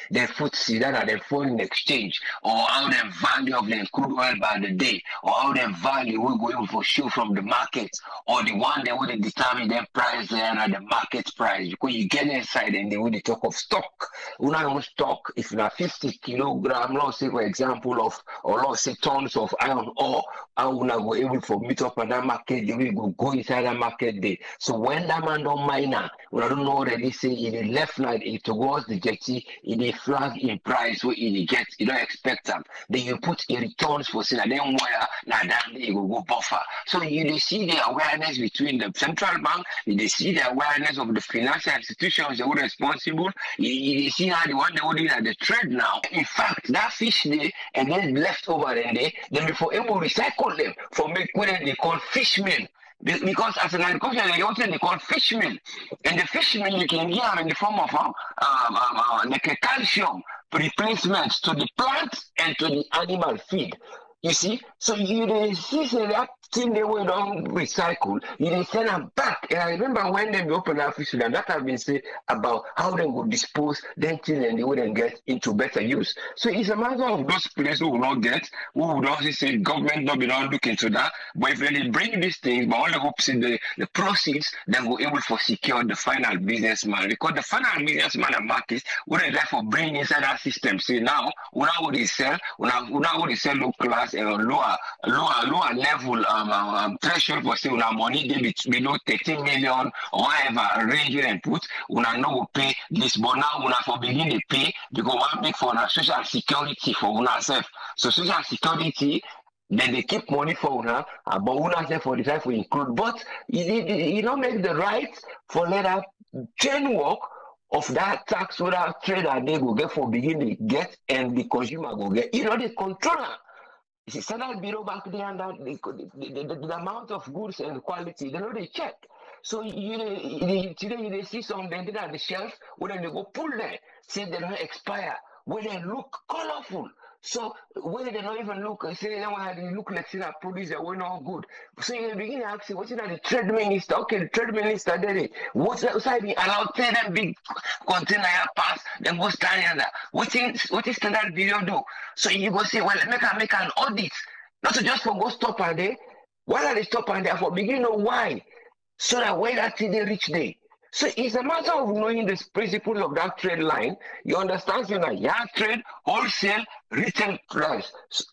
their footsie that are their foreign exchange, or how the value of the crude oil by the day, or how the value will go able to show from the markets, or the one they would determine their price there and the market price. Because you get inside and they will talk of stock. When I want stock, if you have 50 kilogram, let's say for example of, or let's say tons of iron ore, I will not go able to meet up on that market, they will go inside that market day. So when that man don't miner, when I don't know already say in the left line, it towards the jetty, in the flag in price, where it get, you don't expect them. Then you put in returns for saying, then where, now then they go buffer. So you see the awareness between the central bank, you see the awareness of the financial institutions that were responsible, you see how the one they were doing at the trade now. In fact, that fish day and then left over in there, then before able to recycle them for make what they call fishmeal. Because as an agriculture, they call fishmeal. And the fishmeal you can get in the form of like a calcium replacements to the plant and to the animal feed. You see, so you see that thing they will don't recycle, you send them back. And I remember when they open that fish and that have been said about how they would dispose them things and they wouldn't get into better use. So it's a matter of those places who will not get, who would also say government not be not look into that. But if they bring these things, but all the hopes in the proceeds, then we're able to secure the final businessman. Because the final businessman and market would therefore bring inside that system. Say now, now would they sell, now would they sell low class and lower level threshold for say una money dey below 13 million or whatever range and put, una no go pay this, but now una for begin dey pay because one big for una social security for una self. So social security, then they keep money for una, but una self for the time for include. But you don't make the right for let that chain work of that tax or that trader they go get for begin to get and the consumer go get. You know the controller. You see, Standard Bureau back there and that the amount of goods and quality, they know they check. So today you see some they did at the shelf, when they go pull there, say they don't expire, when they look colorful. So when they don't even look, say they look like say that produce that were not good. So you begin to ask, what's that the trade minister? Okay, the trade minister did it. What's that side allowed 10 big container pass, then go stand there. What is Standard Bureau do? So you go say, well, make an audit. Not to just for go stop and there. Why are they stop and there for begin know why? So that when that thing they reach there. So it's a matter of knowing the principles of that trade line. You understand, you know, yard trade, wholesale, retail price,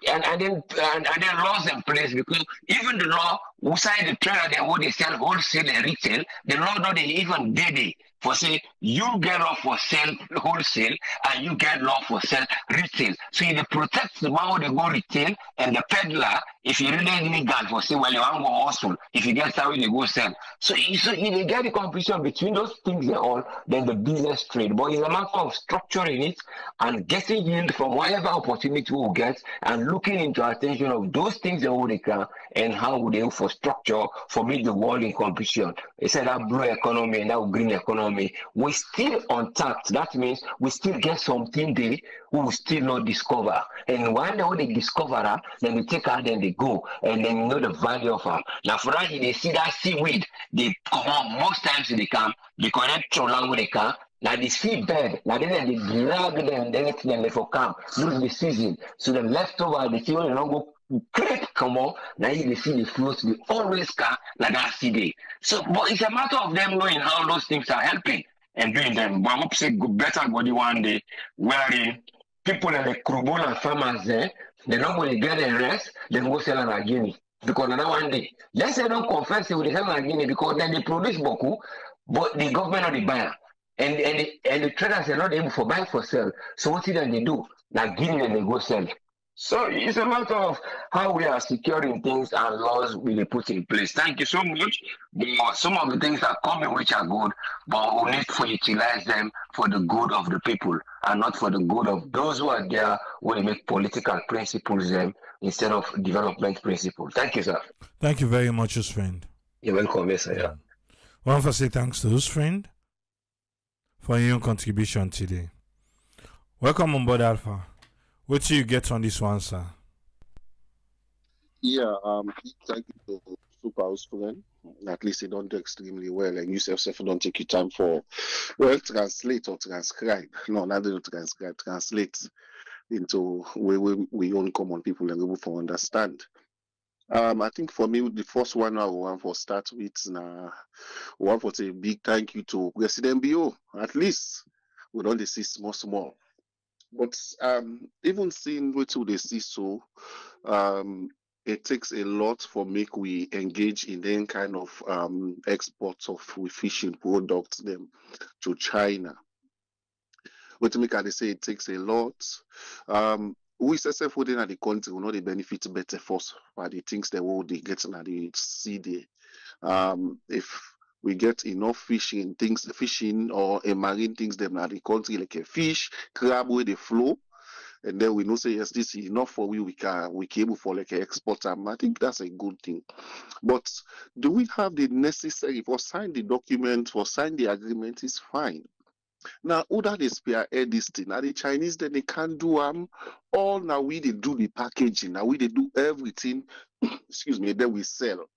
and then laws in place, because even the law outside the trader they what they sell wholesale and retail, the law not they even did it for say you get law for sell wholesale and you get law for sell retail. So you protect the one who they go retail and the peddler if you really illegal for say well you want to go hustle if you get how you go sell. So you get the competition between those things and all, then the business trade. But it's a matter of structuring it and getting yield from whatever opportunity we get and looking into attention of those things that they can and how would they for structure for meet the world in competition. They said that blue economy and that green economy, we still untapped. That means we still get something there we will still not discover. And when they discover that, then we take out and they go and then you know the value of them. Now for that they see that seaweed, they come on most times they come, they connect to long they can. Now the sea bed, now then they drag them, then they for come during the season. So the leftover, the sea will not go great come on. Now you see the floats, they always come like that sea day. So, but it's a matter of them knowing how those things are helping and doing them. But I hope say better body one day, wherein people like the Krubon and farmers there, they don't want to get a rest, then go sell an Guinea. Because another one day, let's say don't confess with the sell an Guinea because then they produce beaucoup, but the government are the buyer. And the traders are not able to buy for sell. So what then they do? Like Guinea and they go sell. So it's a matter of how we are securing things and laws we will put in place. Thank you so much. But some of the things are coming which are good, but we need to utilize them for the good of the people and not for the good of those who are there who make political principles them instead of development principles. Thank you, sir. Thank you very much, his friend. You're welcome, yes, sir. Yeah. I want to say thanks to his friend for your contribution today. Welcome on board, Alpha. What do you get on this one, sir? Yeah, thank you to Super House friend. At least you don't do extremely well, and you yourself don't take your time for translate or transcribe. No, not do transcribe, translate into we own common people and able to understand. I think for me, the first one I want for start with now, want for say big thank you to President BO. At least we don't see small small. But even seeing what they see so, um, it takes a lot for make we engage in any kind of exports of we fishing products them to China. What make I dey say it takes a lot. We self within the country will not the benefit better first by the things that will they get and the see there. If we get enough fishing or a marine things them na the country like a fish, crab where they flow, and then we know say yes, this is enough for we can able for like export them. I think that's a good thing. But do we have the necessary for sign the document, for sign the agreement is fine. Now, other they spearhead this thing. Now the Chinese then they can't do all now we they do the packaging, now we they do everything, excuse me, then we sell.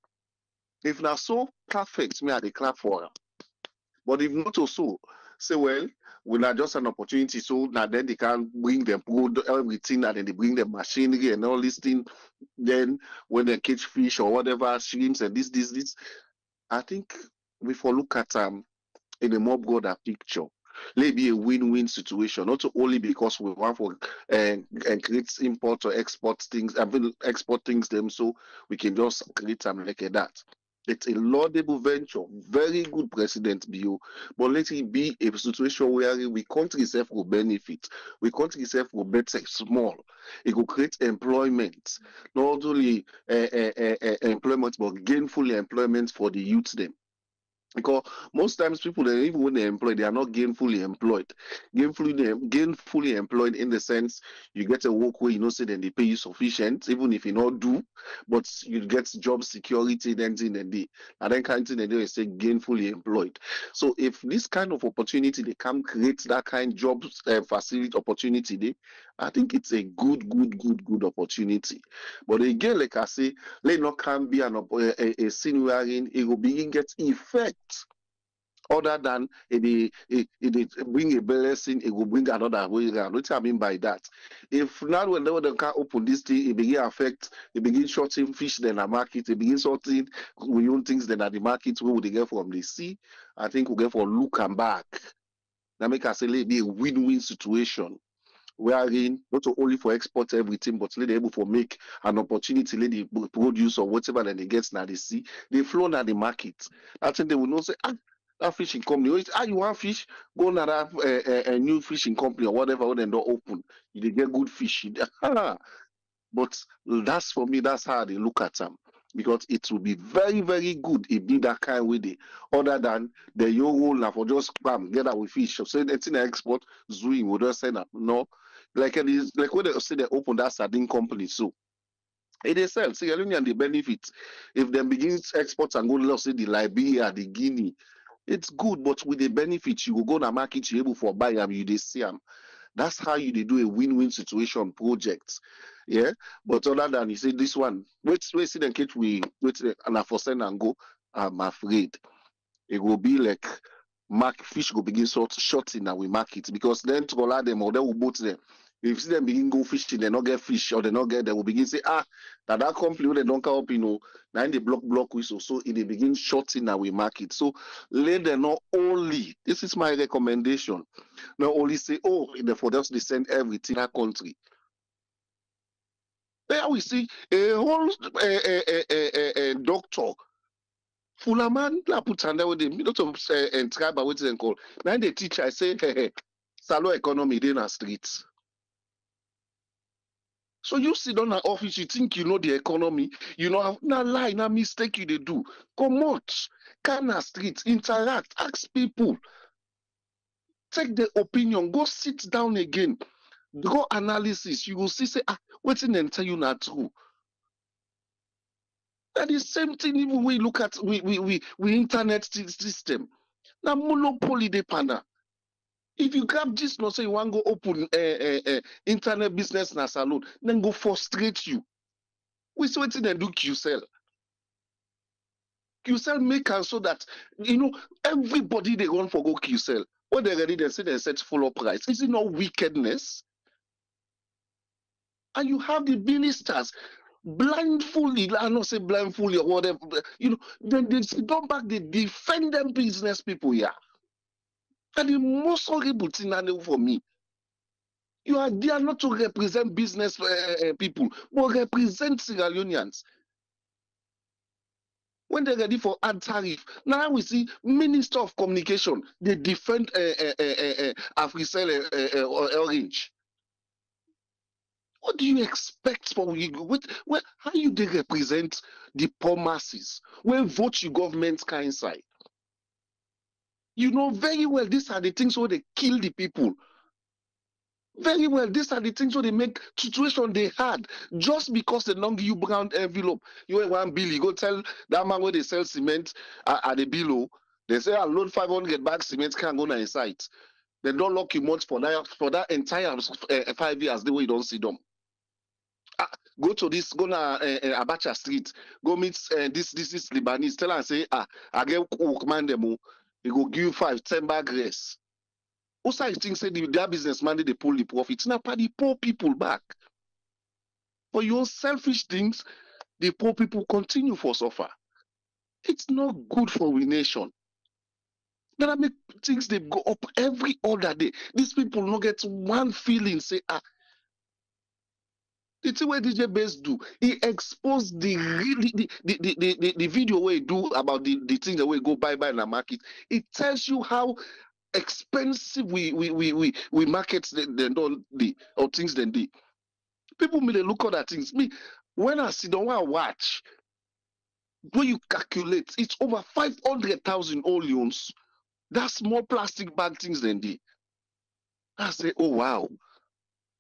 If now so perfect, me I dey clap for am. But if not also, say well, we not just an opportunity, so now then they can bring them everything and then they bring the machinery and all this thing. Then when they catch fish or whatever, shrimps and this, I think we for look at in a more broader picture. Let it be a win-win situation, not only because we want for create import or export things, I mean export things them so we can just create them like that. It's a laudable venture, very good president BO, but let it be a situation where we country itself will benefit, we country itself will better small. It will create employment, not only employment but gainful employment for the youth them. Because most times people, even when they're employed, they are not gainfully employed. Gainfully employed in the sense you get a work where you know say then they pay you sufficient, even if you not do, but you get job security, then thing and the and then kind of thing and they say gainfully employed. So if this kind of opportunity they can create that kind of job facility opportunity, I think it's a good opportunity. But again, like I say, let not can be a scene wherein it will begin get effect other than it bring a blessing, it will bring another way around. What I mean by that, if now when they can open this thing, it begin affect, it begin shorting fish then a market, it begin sorting we own things then at the market where would they get from the sea. I think we get for look and back. That make us say let it be a win-win situation wherein not only for export everything, but let they able for make an opportunity, let the produce or whatever that they get now they see, they flow now the market. I think they will not say, that fishing company, you want fish, go now that a new fishing company or whatever, when they don't open, you dey get good fish. But that's for me, that's how they look at them. Because it will be very good if be that kind with it, other than the your role now for just spam, get out with fish. So it's in export, Zui would just say that. No, like it is like when they say they open that sardine company, so it is sell. See, and the benefits. If they begin exports and go, let's say the Liberia, the Guinea, it's good, but with the benefits, you will go to the market, you able for buy them, you they see them. That's how you they do a win-win situation projects. Yeah. But other than you say this one, wait see them catch we wait and I for send and go, I'm afraid. It will be like mark fish go begin sort shorting and we market because then to allow them or they will boat them. If you see them begin go fishing, they not get fish or they not get, they will begin say, that company when they don't come up, now in the block we so it they begin shorting and we market. So let them not only, this is my recommendation, not only say, for just they send everything that country. There we see a whole doctor. Fulaman la put under with the lot of and tribe what they call. Now the teacher I say, hey, salo economy in a streets. So you sit on an office, you think you know the economy, you know, na lie, na mistake you they do. Come out, can a street, interact, ask people, take the opinion, go sit down again, go analysis. You will see, say, waiting and tell you not true. That is same thing. Even we look at we internet system. Now monopoly de pana. If you grab this, no say you want go open internet business na salon, then go frustrate you. We see wetin dem do QCell. QCell make am so that everybody they run for go QCell. When they ready, they say they set full up price. Is it not wickedness? And you have the ministers blindfoldly, I not say blindfoldly or whatever, then they sit down back, they defend them business people here. And the most horrible thing for me, you are there not to represent business people, but represent Sierra Leoneans. When they're ready for ad tariff, now we see Minister of Communication, they defend AfriCell Orange. What do you expect from you? How you they represent the poor masses? When vote your government kind side? You know very well these are the things where they kill the people. Very well, these are the things where they make situation they had just because they don't give you brown envelope. You have 1 bill, you go tell that man where they sell cement at the below. They say I load 500 bags cement can't go on site. They don't lock you much for that entire 5 years. The way you don't see them. Go to this, go na Abacha Street, go meet this Lebanese. Tell and say I get workman demo. He go give you 5-10 bag rest. Also, I think say their businessman they pull the profits. Now, the poor people back. For your selfish things, the poor people continue for suffer. It's not good for we nation. Then I make things they go up every other day. These people don't get one feeling. Say the thing where DJ Bass do, he exposed the video where he do about the things that we go buy in the market. It tells you how expensive we market or things than the people may look at that things. Me, when I sit down and watch, when you calculate, it's over 500,000 oleons. That small plastic bag things than the. I say, oh wow.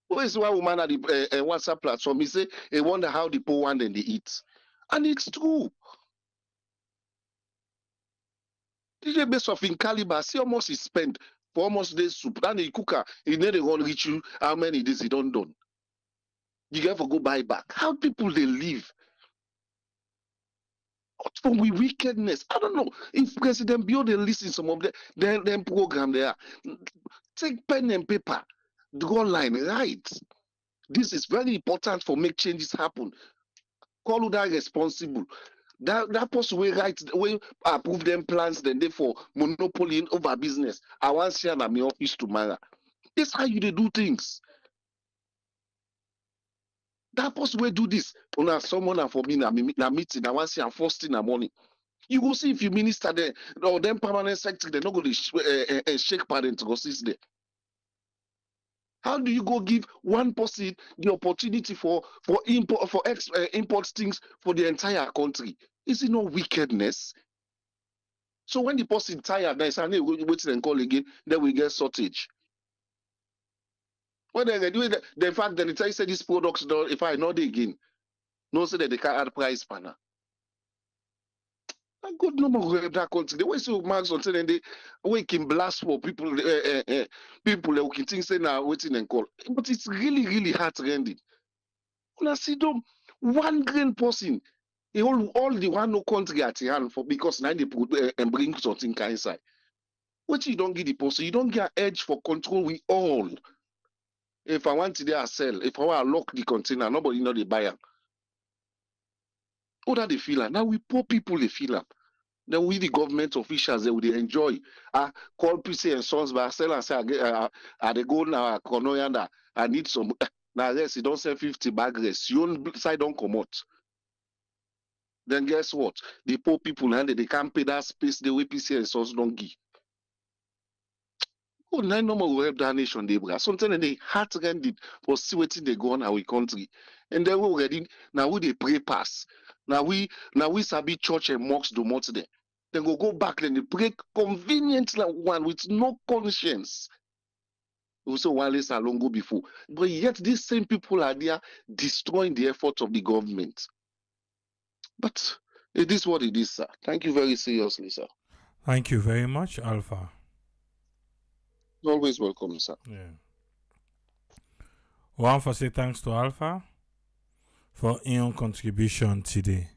Where is one woman at the WhatsApp platform? He say, I wonder how the poor one then they eat. And it's true. DJ base of in caliber, see how much he spent for almost this soup. Then the cooker, he need to run reach you how many days he don't done. You have to go buy back. How people they live? What from we wickedness? I don't know. If President Bio they listen some of them program there, take pen and paper, draw line, right. This is very important for make changes happen. Call that responsible. That person will write, will approve them plans, then they for monopoly over business. I want to see my office tomorrow. That's how you they do things. That person will do this. When someone for me na meeting, I want to see I'm first in the morning. You go see if you minister there or them permanent secretary, they're not going to shake parent to go sit there. How do you go give one person the opportunity for import things for the entire country? Is it not wickedness? So when the person tired, they say, wait and call again, then we get shortage. When they do it, the fact that they say these products, if I know they again, no say that they can't add price panel. A good number of that country. The way so Marx on saying they can blast for people, people that can think say now waiting and call. But it's really, really heart-rending. When I see them, one grain person, all the one no country at your hand for because now they put and bring something inside. What you don't get the person, you don't get edge for control. We all. If I want to there sell, if I want to lock the container, nobody know the buyer. How that they feel now we poor people they feel up. Then we the government officials they would enjoy. Call PC and Sons by sell and say I they go now Konoyanda. I need some now rest you don't sell 50 bag rest. You own side don't come out. Then guess what? The poor people and they can't pay that space the way PC and Sons don't give. Oh, nine number will help that nation, they bring. Sometimes they heart-rending for see what they go on our country. And then we already now we they pray pass. Now we sabi church and mosques do much there. Then go back then they pray convenient like one with no conscience. We saw one less long go before. But yet these same people are there destroying the effort of the government. But it is what it is, sir. Thank you very seriously, sir. Thank you very much, Alpha. Always welcome, sir. Yeah. One for say thanks to Alpha for your contribution today.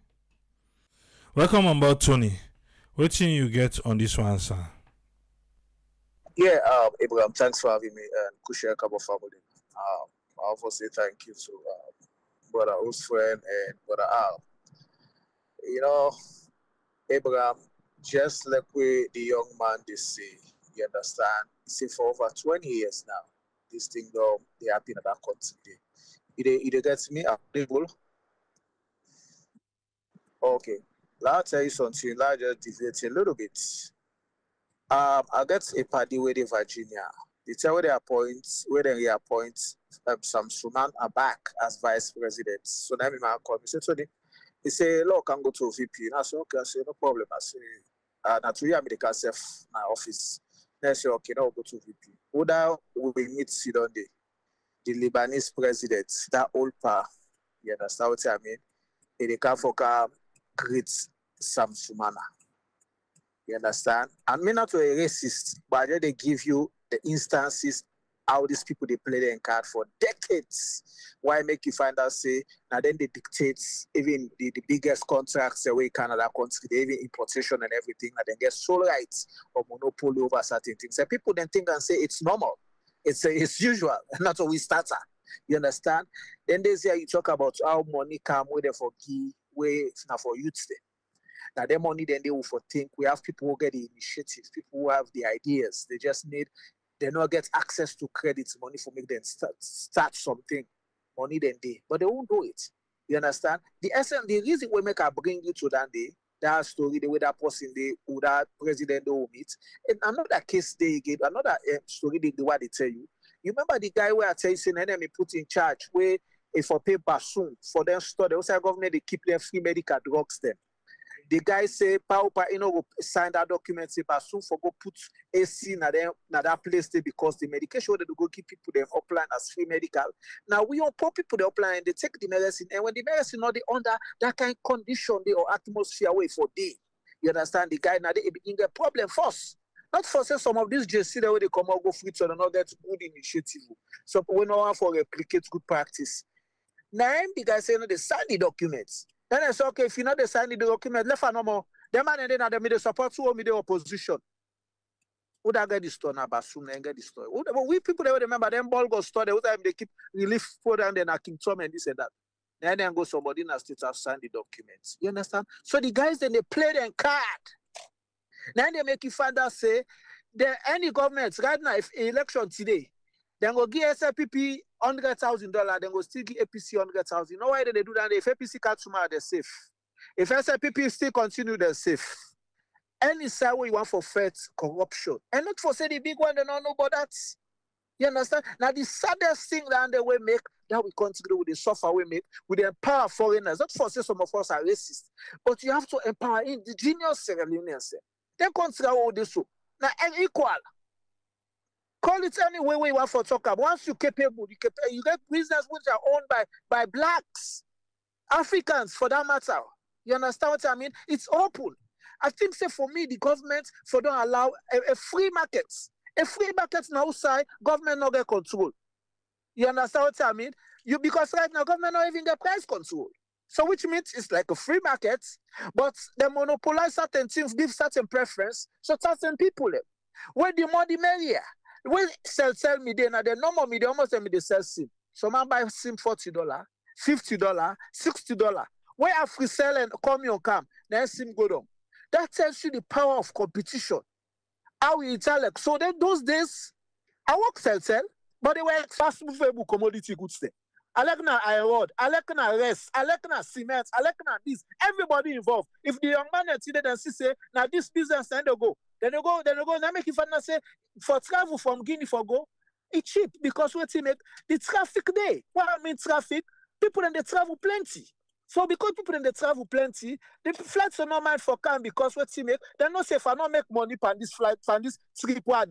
Welcome on board, Tony. What thing you get on this one, sir? Yeah, Abraham, thanks for having me and Kushia Kabo family. I also say thank you to brother Osfren and brother Al. You know, Abraham, just like we the young man they say, you understand? He say for over 20 years now, this thing though they happen at that country. It gets me able. Okay. I'll tell you something, I'll just deviate a little bit. I got a party with in Virginia. They tell where they reappoint some Suman are back as vice president. So now my call me say Tony. He say, look, I can go to VP. And I say, okay, I say, no problem. I say, now to you, I'm the self my office. Then I say, okay, now I'll go to VP. Who that we meet sit on the Lebanese president, that old pa, you understand what I mean? He can for great Sam Sumana. You understand? And me not a racist, but they give you the instances how these people they play their card for decades. Why make you find out say now then they dictate even the biggest contracts away Canada country, they even importation and everything, and then get sole rights or monopoly over certain things. And people then think and say it's normal. It's usual, not always starter. You understand? Then there's here you talk about how money come where they for give way now for youth then. Now, their money, then they will for think. We have people who get the initiatives, people who have the ideas. They just need, they not get access to credit money for make them start something. Money then they, but they won't do it. You understand? The reason we make I bring you to that day, that story, the way that person they, who that president they will meet, and another case they give, another story they do what they tell you. You remember the guy where I tell you, saying enemy put in charge, where if for paper soon, for them store, the outside government, they keep their free medical drugs them. The guy say, "Paupa, you know, sign that document. Say, but soon for go put AC na that place there because the medication they go keep people them upline as free medical. Now we on poor people the upline and they take the medicine, and when the medicine not they under that kind of condition they or atmosphere away for day. You understand? The guy now they begin the problem first. Not for say some of these JC the way they come out go free to not get good initiative. So we know how for replicate good practice. Now the guy say no, they sign the documents. Then I say, okay, if you not sign the document, left no more. Them man and then they made support to me the opposition. Who that get the store now, but soon they get the store. But we people they remember them ball go store, they keep relief program then King Tom and this and that. Then go somebody in a state have signed the documents. You understand? So the guys then they play their card. Then they make you find out say any government right now, if election today, then go give SLPP $100,000, then go still give APC $100,000. You know why they do that? If APC can't tomorrow, they're safe. If SLPP still continue, they're safe. Any side where you want for fight corruption. And not for say the big one, they don't know about that. You understand? Now the saddest thing that they will make, that we continue with the software we make, with the empower foreigners. Not for say some of us are racist, but you have to empower indigenous Sierra Leoneans. They consider all this. Now, and equal. Call it any way you want for talk about. Once you're capable, you get business which are owned by blacks, Africans for that matter. You understand what I mean? It's open. I think, say for me, the government for don't allow a free market. A free market on outside, government not get control. You understand what I mean? Because right now, government not even get price control. So which means it's like a free market, but they monopolize certain things, give certain preference, so certain people. Where the more the merrier. When sell me there, now the normal me, they almost tell me they sell SIM. So man buy SIM $40, $50, $60. When I free sell and come, then SIM go down. That tells you the power of competition. How we intellect. So then those days, I work sell, but they were fast movable commodity goods there. I like na iron, I like na rest, I like na cement, I like na this. Everybody involved. If the young man today then say, now this business then they go. Then they go, now make you find say for travel from Guinea for go, it's cheap because what make the traffic day. What I mean traffic, people then they travel plenty. So because people then they travel plenty, the flights are not made for come because what make, they not say if I not make money on this flight, on this trip where I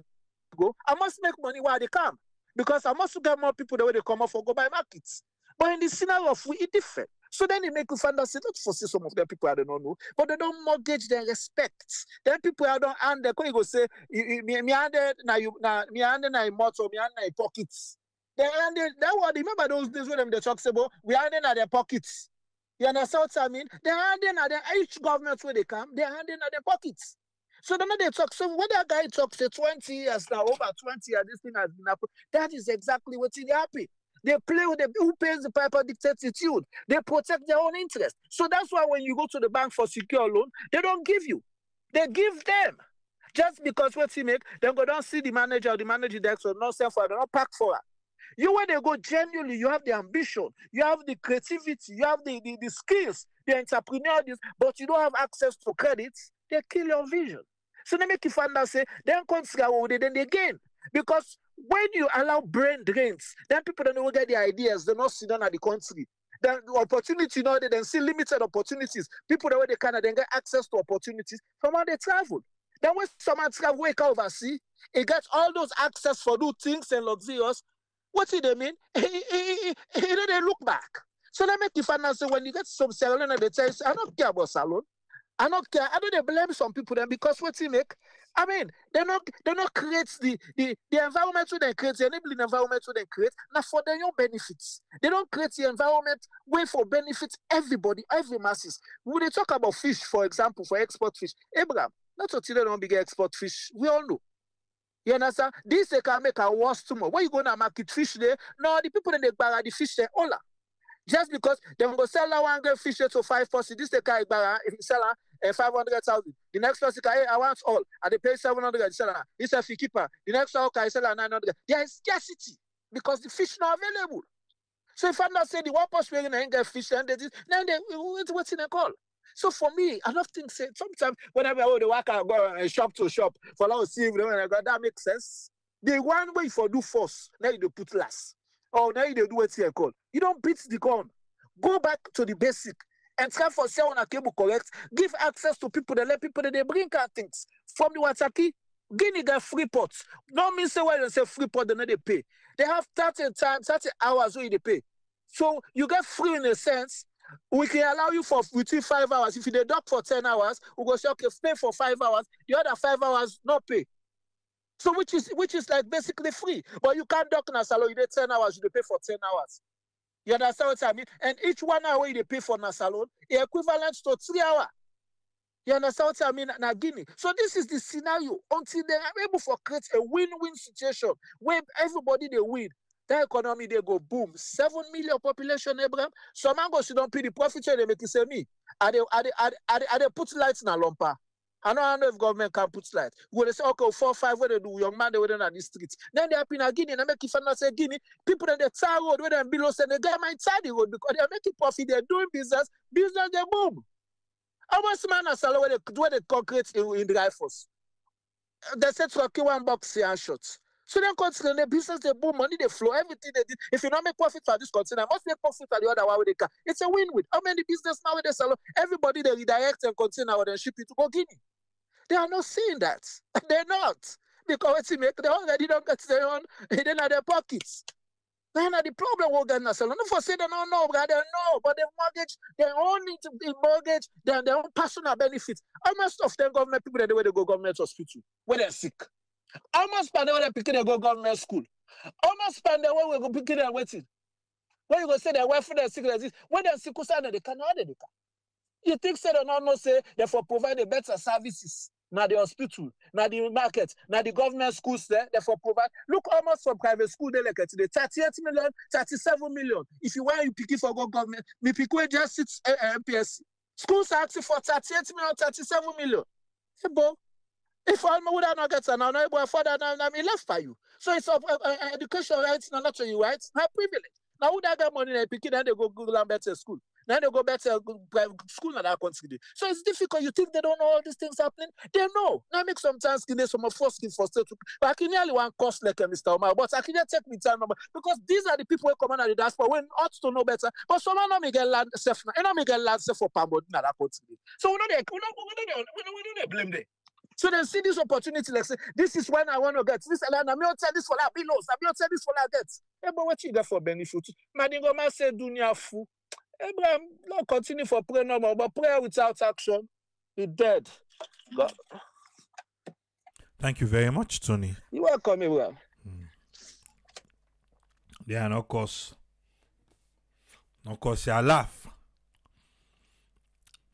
go, I must make money while they come. Because I must get more people the way they come off or go buy markets. But in the scenario of we, it's different. So then they make you find out, say, not for some of them people I don't know, but they don't mortgage their respect. Then people I don't hand, they go say, me under na immortal, me under pockets. That one, remember those days when they talk about we are in their pockets. You understand what I mean? They're handing at each government where they come, they're handing at their pockets. So then they talk. So when that guy talks 20 years now, over 20 years, this thing has been happening. That is exactly what's happy. They play with who pays the piper dictates attitude. They protect their own interest. So that's why when you go to the bank for secure loan, they don't give you. They give them. Just because what he make, then go down see the manager or the manager director, not sell for, they not pack for her. You when they go genuinely, you have the ambition, you have the creativity, you have the skills, the entrepreneur, but you don't have access to credit, they kill your vision. So they make you find out say, then consider what they then they gain. Because when you allow brain drains, then people don't get the ideas, they not sit down at the country. The opportunity now they then see limited opportunities. People that way they can then get access to opportunities from how they travel. Then when someone travel wake overseas, he gets all those access for do things and luxurious. What do they mean? He don't look back. So they make you find out, so when you get some salon and they tell you, I don't care about salon. I don't care. I don't blame some people then because what he make, I mean, they not create the environment where they create, the enabling environment where they create, now for their own benefits. They don't create the environment where for benefits everybody, every masses. When they talk about fish, for example, for export fish, Abraham, not until they don't begin export fish, we all know. You understand? This they can make a worse tomorrow. Where you going to market fish there? No, the people that they buy the fish there, all just because they will sell that 100 fish there to 5 person. This they can buy if you sell 500,000. The next person can hey, I want all. And they pay 700. Sell it's a fee keeper. The next one can sell 900. There is scarcity because the fish not available. So if I'm not saying the one person will get fish and then what's in a call? So for me, I don't think sometimes whenever I go shop to shop for now see if that makes sense. The one way for do first, now you put last. Or now you do what you call. You don't beat the gun. Go back to the basic and try for sale on a cable correct. Give access to people that let people that they bring out things. From the Wataki, Guinea get free pots. Don't mean say why they say free pot, they pay. They have 30 hours where they pay. So you get free in a sense. We can allow you for within 5 hours. If you deduct for 10 hours, we go say, okay, pay for 5 hours. The other 5 hours, not pay. So which is like basically free. But you can't dock in a salon, you did 10 hours, you pay for 10 hours. You understand what I mean? And each 1 hour you pay for a salon is equivalent to 3 hours. You understand what I mean? Now, Guinea. So this is the scenario until they are able to create a win-win situation where everybody they win. The economy they go boom. 7 million population, Abraham. Some man go sit don't pay the profit share they make it say me. Are they put lights in a lumper? I don't know if government can put lights. When they say okay 4 5 what they do, young man they were on the streets. Then they happen in Guinea and they make if I not say Guinea, people in the tar road where they below say they get my inside the road because they're making profit, they're doing business they boom. How much man as where they concrete in the rifles? They said to okay 1 box and shots. So then consider the business, they boom, money, they flow, everything they did. If you don't make profit for this container, must make profit for the other one where they can. It's a win-win. How many business now where they sell? Everybody they redirect and container or then ship it to go Guinea. They are not seeing that. They're not. Because they already don't get their own, they don't have their pockets. Then the problem will get national. Not for say they don't know, but they know, but they mortgage, they all need to be mortgage, their own personal benefits. Almost of them government people the way they go government hospital when they're sick. Almost spend the way they pick they go government school. Almost spend the way we go pick they waiting. When you go say their wife for their sick like this, when they're sick, they cannot they can. You think say they don't know say they for provide the better services. Now the hospital, now the market, now the government schools there, therefore provide. Look how much for private school they like today. 38 million, 37 million. If you want you pick it for government, me pick where just sits MPSC. Schools are asking for 38 million, 37 million. Hey, boy, if all my would not get an honor, but for that, I'm left for you. So it's education rights, not to you rights, not privilege. Now would I get money and pick it and they go Google and better school. Now they go back to school and that country. So it's difficult. You think they don't know all these things happening? They know. Now make sometimes there's some first skin for state. But I can nearly one cost like Mr. Omar. But I can take me time number because these are the people who come on the diaspora when ought to know better. But someone not make a land safe. And not make a land safe for Pambod in that country. So we don't blame them. So they see this opportunity, like say, this is when I want to get this land. I'm not tell this for that below. I'm not tell this for that get. Hey, but what you get for benefit? Madingo man say dunya fu. Abraham, not continue for prayer no more, but prayer without action, he's dead. God. Thank you very much, Tony. You're welcome, Abraham. Yeah, and of course, you laugh.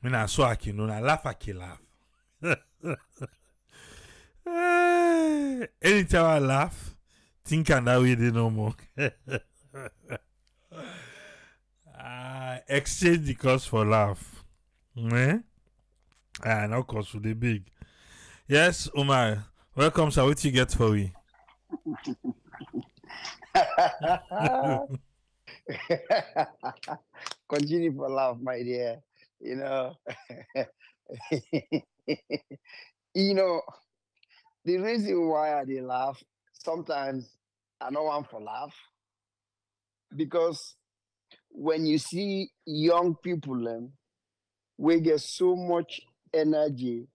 When I saw Akino, I laugh. Anytime I laugh, think and that way they no more. Exchange the cost for laugh. Eh? No cost for the big. Yes, Umar. Welcome, sir. What you get for we? Continue for laugh, my dear. You know, you know, the reason why I did laugh, sometimes I don't want for laugh because when you see young people, we get so much energy,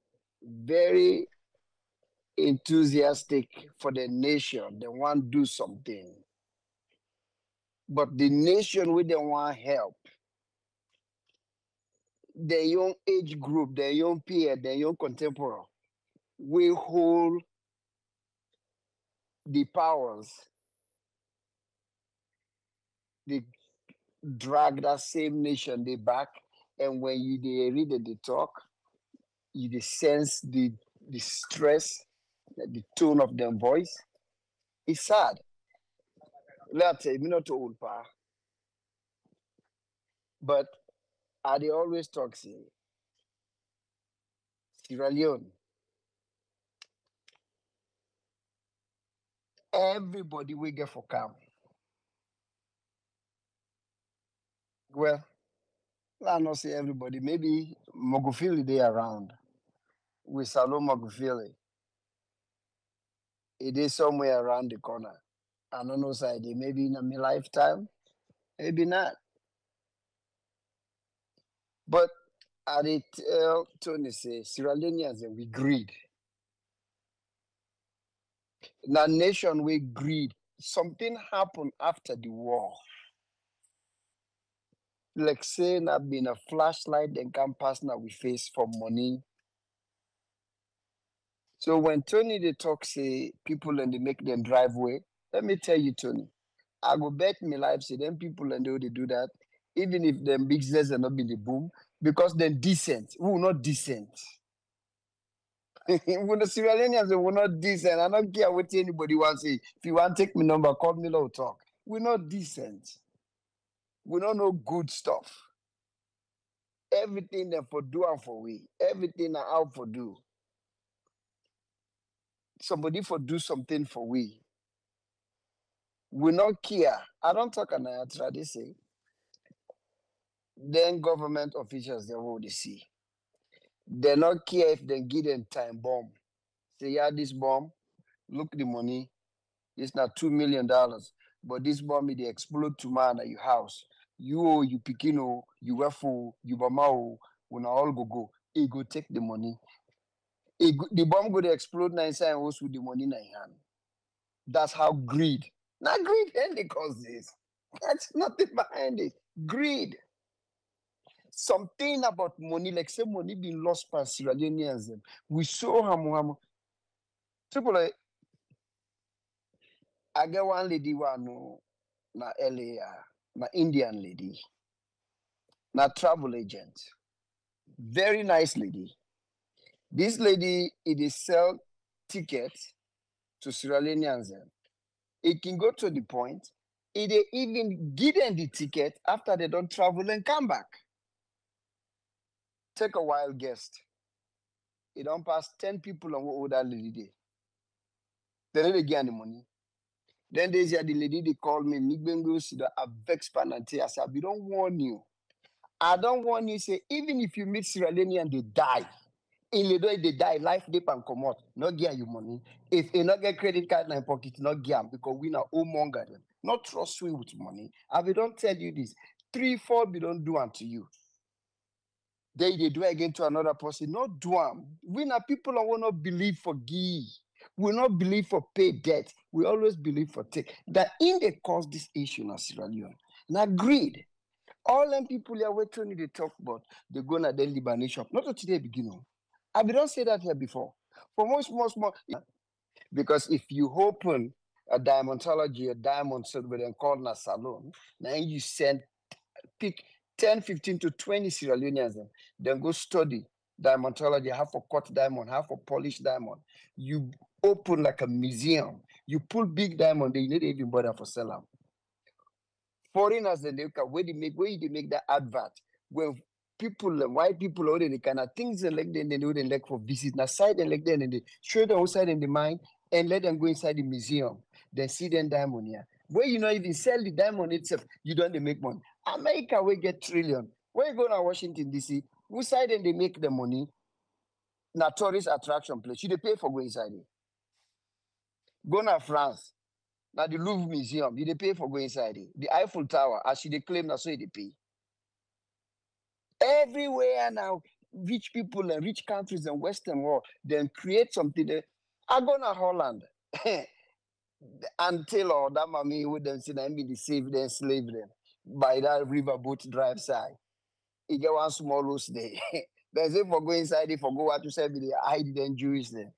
very enthusiastic for the nation. They want to do something. But the nation we don't want help. The young age group, the young peer, the young contemporary, we hold the powers, they drag that same nation they back. And when you they read and they talk, you they sense the stress, the tone of their voice. It's sad. Let's say, me not too old, pa. But I they always talk, say, Sierra Leone, everybody we get for camp. Well, I not say everybody. Maybe Mogufili they around. We Salom Mogufili. It is somewhere around the corner. I don't know side. Maybe in my lifetime, maybe not. But I did tell Tony say Sierra Leoneans we greed. Now nation we greed. Something happened after the war. Like saying I've been a flashlight and can pass now we face for money. So when Tony they talk say people and they make them driveway, let me tell you, Tony, I go bet my life say them people and they do that, even if them business are not be the boom, because they're decent. We not decent. When the Sierra Leoneans we're not decent. I don't care what anybody wants to say. If you want to take my number, call me low talk. We're not decent. We don't know good stuff. Everything that for do and for we. Everything are out for do. Somebody for do something for we. We not care. I don't talk and I try to say. Then government officials they will see. They not care if they give them time bomb. Say, yeah, this bomb, look the money. It's not $2 million. But this bomb they explode to man at your house. You pikino, you wefo, you bamao, when all go. He go take the money. The bomb go to explode inside and also with the money in your hand. That's how greed. Not greed and they cause this. That's nothing behind it. Greed. Something about money, like say money being lost by Sierra Leoneans. We saw how triple I get one lady one na LA, na Indian lady, na travel agent. Very nice lady. This lady, it is sell tickets to Sierra Leoneans. It can go to the point, it even give them the ticket after they don't travel and come back. Take a wild guess. It don't pass 10 people on what that lady did. They really get the money. Then there's the lady they called me, Migbengo Sida, a vex panante. I said, we don't warn you. I don't want you to say, even if you meet Sierra Leone and they die, in the day they die, life dip and come out, not give you money. If you not get credit card in your pocket, not give them because we now owe monger them. Not trust you with money. I will don't tell you this. 3, 4 we don't do unto you. Then they do again to another person. Not do them. We now people will not believe for give. We not believe for pay debt. We always believe for take. That in they cause this issue in Sierra Leone. Now greed. All them people here waiting they talk about, they go na the Lebanese shop. Not to today beginning. I don't say that here before. For most, because if you open a diamondology, a diamond silver, and called na salon. Now you send pick 10, 15 to 20 Sierra Leoneans, then go study diamondology, half for cut diamond, half for polished diamond. You open like a museum. You pull big diamond, you need even bother for sell them. Foreigners, then they can where they make that advert. When people, white people, all the kind of things they like, then they know they like for visit. Now side and like then and they show them outside in the mind and let them go inside the museum. Then see them diamond here. Where you know even sell the diamond itself, you don't they make money. America will get trillion. Where you go to Washington DC, who side and they make the money? Now tourist attraction place. You they pay for go inside it. Go to France. Now the Louvre Museum, you they pay for go inside it. The Eiffel Tower, as they claim, that's why they pay. Everywhere now, rich people and rich countries and Western world, then create something. I go to Holland. Until or that mommy would them say them be deceived them slave them by that riverboat drive side. He get one small house there. Then say for go inside it for go out to say be the hide them Jewish there.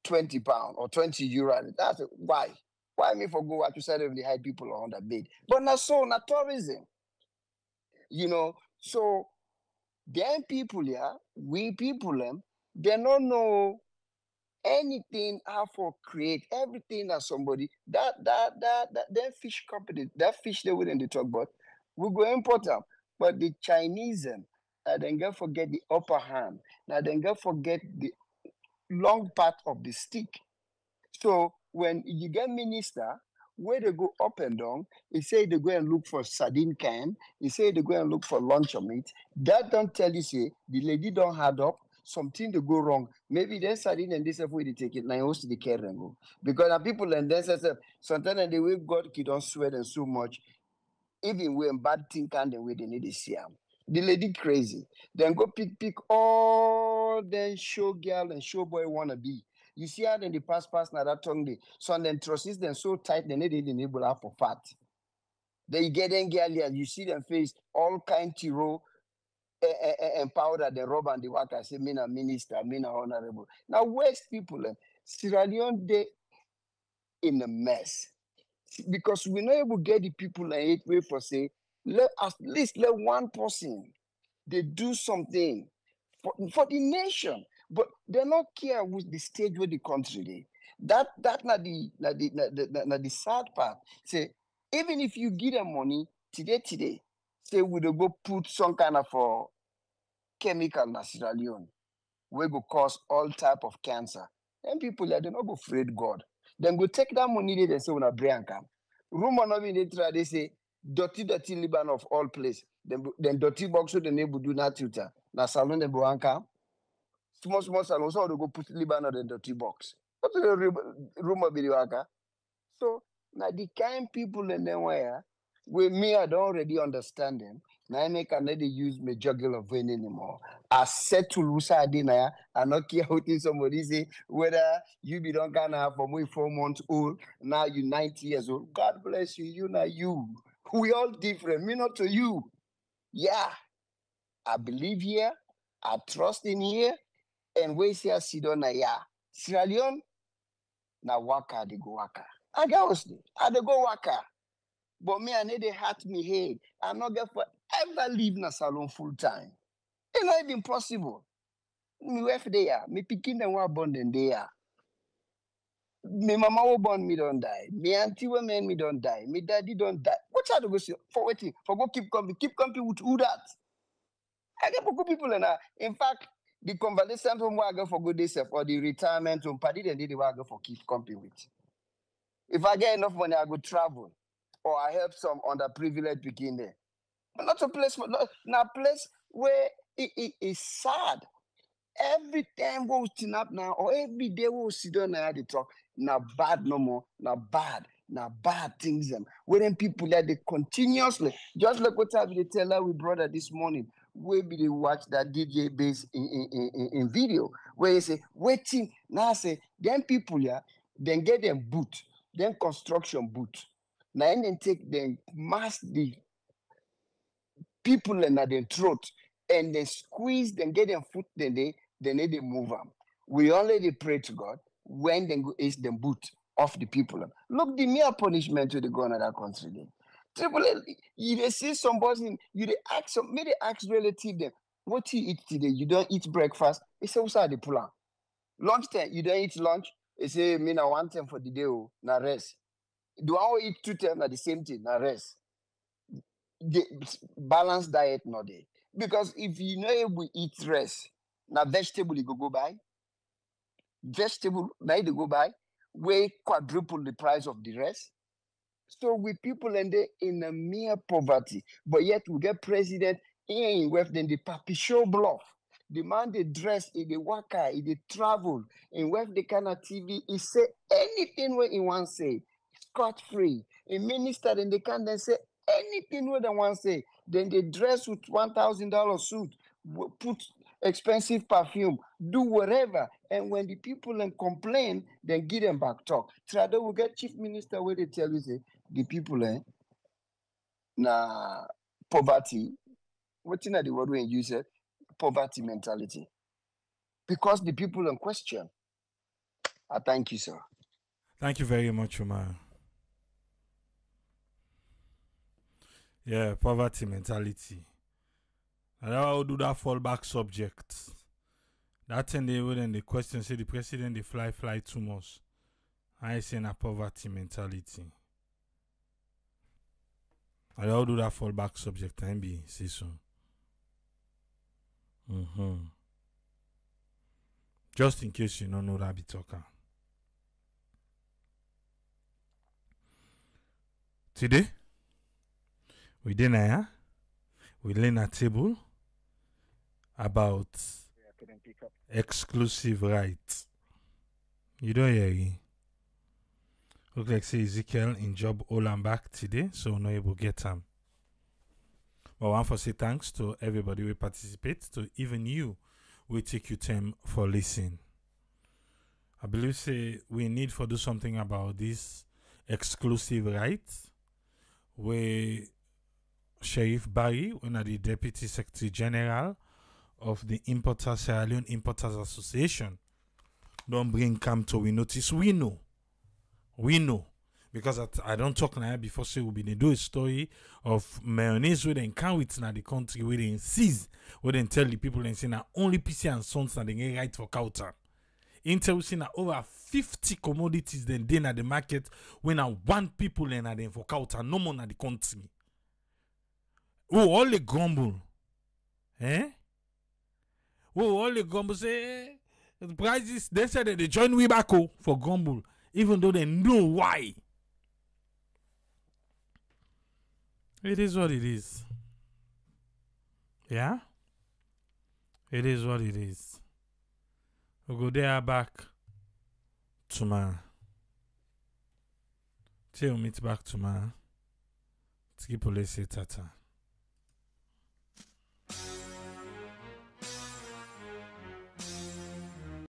£20 or €20. That's why. Why me for go out to say them the hide people on the bed? But not so, not tourism. You know, so them people here, we people them, they don't know anything how for create everything that somebody that fish company, that fish they wouldn't talk about, we go import them. But the Chinese then go forget the upper hand. Now then go forget the long part of the stick. So when you get minister, where they go up and down, he say they go and look for sardine can, he say they go and look for lunch of meat. That don't tell you say the lady don't add up. Something to go wrong. Maybe then sardine and this way they take it now host the care and go. Because the people and then say sometimes the way God don't sweat and so much, even when bad thing can the way they need to see them. The lady crazy. Then go pick all the show girl and show boy wanna be. You see how then the pass now that tongue day. So then trusses them so tight they need enable up for fat. Then you get them girl here, you see them face all kind tiro and powder the rub and the water. Say, me a minister, me a honorable. Now, West people, Sierra Leone, they in a mess. Because we're not able to get the people and it way for say, at least let one person, they do something for the nation. But they not care with the stage where the country they. That not the sad part. Say, even if you give them money today, say we go put some kind of chemical in Sierra Leone, we go cause all type of cancer. Then people they not go afraid God. Then go take that money they say on a brain camp. Rumor not be they try they say dirty Liban of all place. Then dirty box so the neighbor do not tutor. Na salon de boanka. Small salon so they go put Liban on the dirty box. What the rumor be the so now the kind people in them where with me I don't already understand them. Now I make another use my juggle of vein anymore. I said to Lusa Adina, I not care what somebody say, whether you be don't gonna have from we 4 months old, now you 90 years old. God bless you, you not you. We all different, me not to you. Yeah, I believe here, I trust in here, and we see a Sidona, yeah. Sierra Leone, na waka, they go waka. I they go waka. But me, I need to hurt me head. I'm not going to ever leave na salon full time. It's not even possible. Me wife there, me picking them were born them there. Me mama who born me don't die. Me auntie who man me don't die. Me daddy don't die. What try to go see for waiting? For go keep company with who that? I get beaucoup people in that. In fact, the convalescent home where I go for good days or the retirement home, party they did where I go for keep company with. If I get enough money, I go travel. Or I help some underprivileged people there. But not a place, not a place where it is sad. Every time we stand up now, or every day we sit down and they talk, now bad no more, now bad things them. When them people that they continuously, just like what I will tell our brother this morning, we be they watch that DJ base in video, where he say, waiting, now say, them people here, then get them boot, then construction boot. Now then take them mass the people in their throat and they squeeze them, get them foot, then they need to move them. We only pray to God when they go is them boot. of the people. Look, the mere punishment to the go another country. Then. Triple A, you dey see somebody, you dey ask some, maybe ask relative them, what you eat today? You don't eat breakfast. They say, what's the plan? Lunchtime, you don't eat lunch. They say, me na one time for the day, na rest. Do I eat 2 times na the same thing, na rest? The balanced diet not there. Because if you know able eat rest, na vegetable you go buy. Vegetable, now you go buy, way quadruple the price of the rest. So we people end in a mere poverty, but yet we get president in West then the papi show bluff. The man they dress, the waka, they travel in West the kind of TV, he say anything where he want say, scot free. A minister then they can then say anything where they want say. Then they dress with $1,000 suit, put expensive perfume, do whatever. And when the people then complain, then give them back talk. Trado will get chief minister where they tell you say the people na poverty. What's in the word when you say poverty mentality? Because the people in question. I thank you, sir. Thank you very much, Umar. Yeah, poverty mentality. And how do that fallback subject? That thing they would and the question say the president they fly too much. I say na poverty mentality. And how do that fallback subject? I be say so. Just in case you don't know that be talker. Today, we dinner, we learn a table about exclusive rights. You don't hear me? Look like say Ezekiel in job all and back today, so no able get them. But I want to say thanks to everybody who participate, to even you we take your time for listening. I believe say we need to do something about this exclusive rights where Sheriff Barry, one of the Deputy Secretary General of the Sierra Leone Importers Association, don't bring come to we notice. We know. Because I don't talk now before say we be do a story of mayonnaise where they come with na the country where they insist, where they tell the people and say na only PC and Sons that they get right for counter. Intel we see na over 50 commodities then they na the market when na one people and na them for counter, no more na the country. Oh, all the grumble. All the grumble say the prices they said that they join we back for grumble, even though they know why. It is what it is. Yeah? It is what it is. We'll go there back tomorrow. Till we meet back tomorrow. Tiki police tata.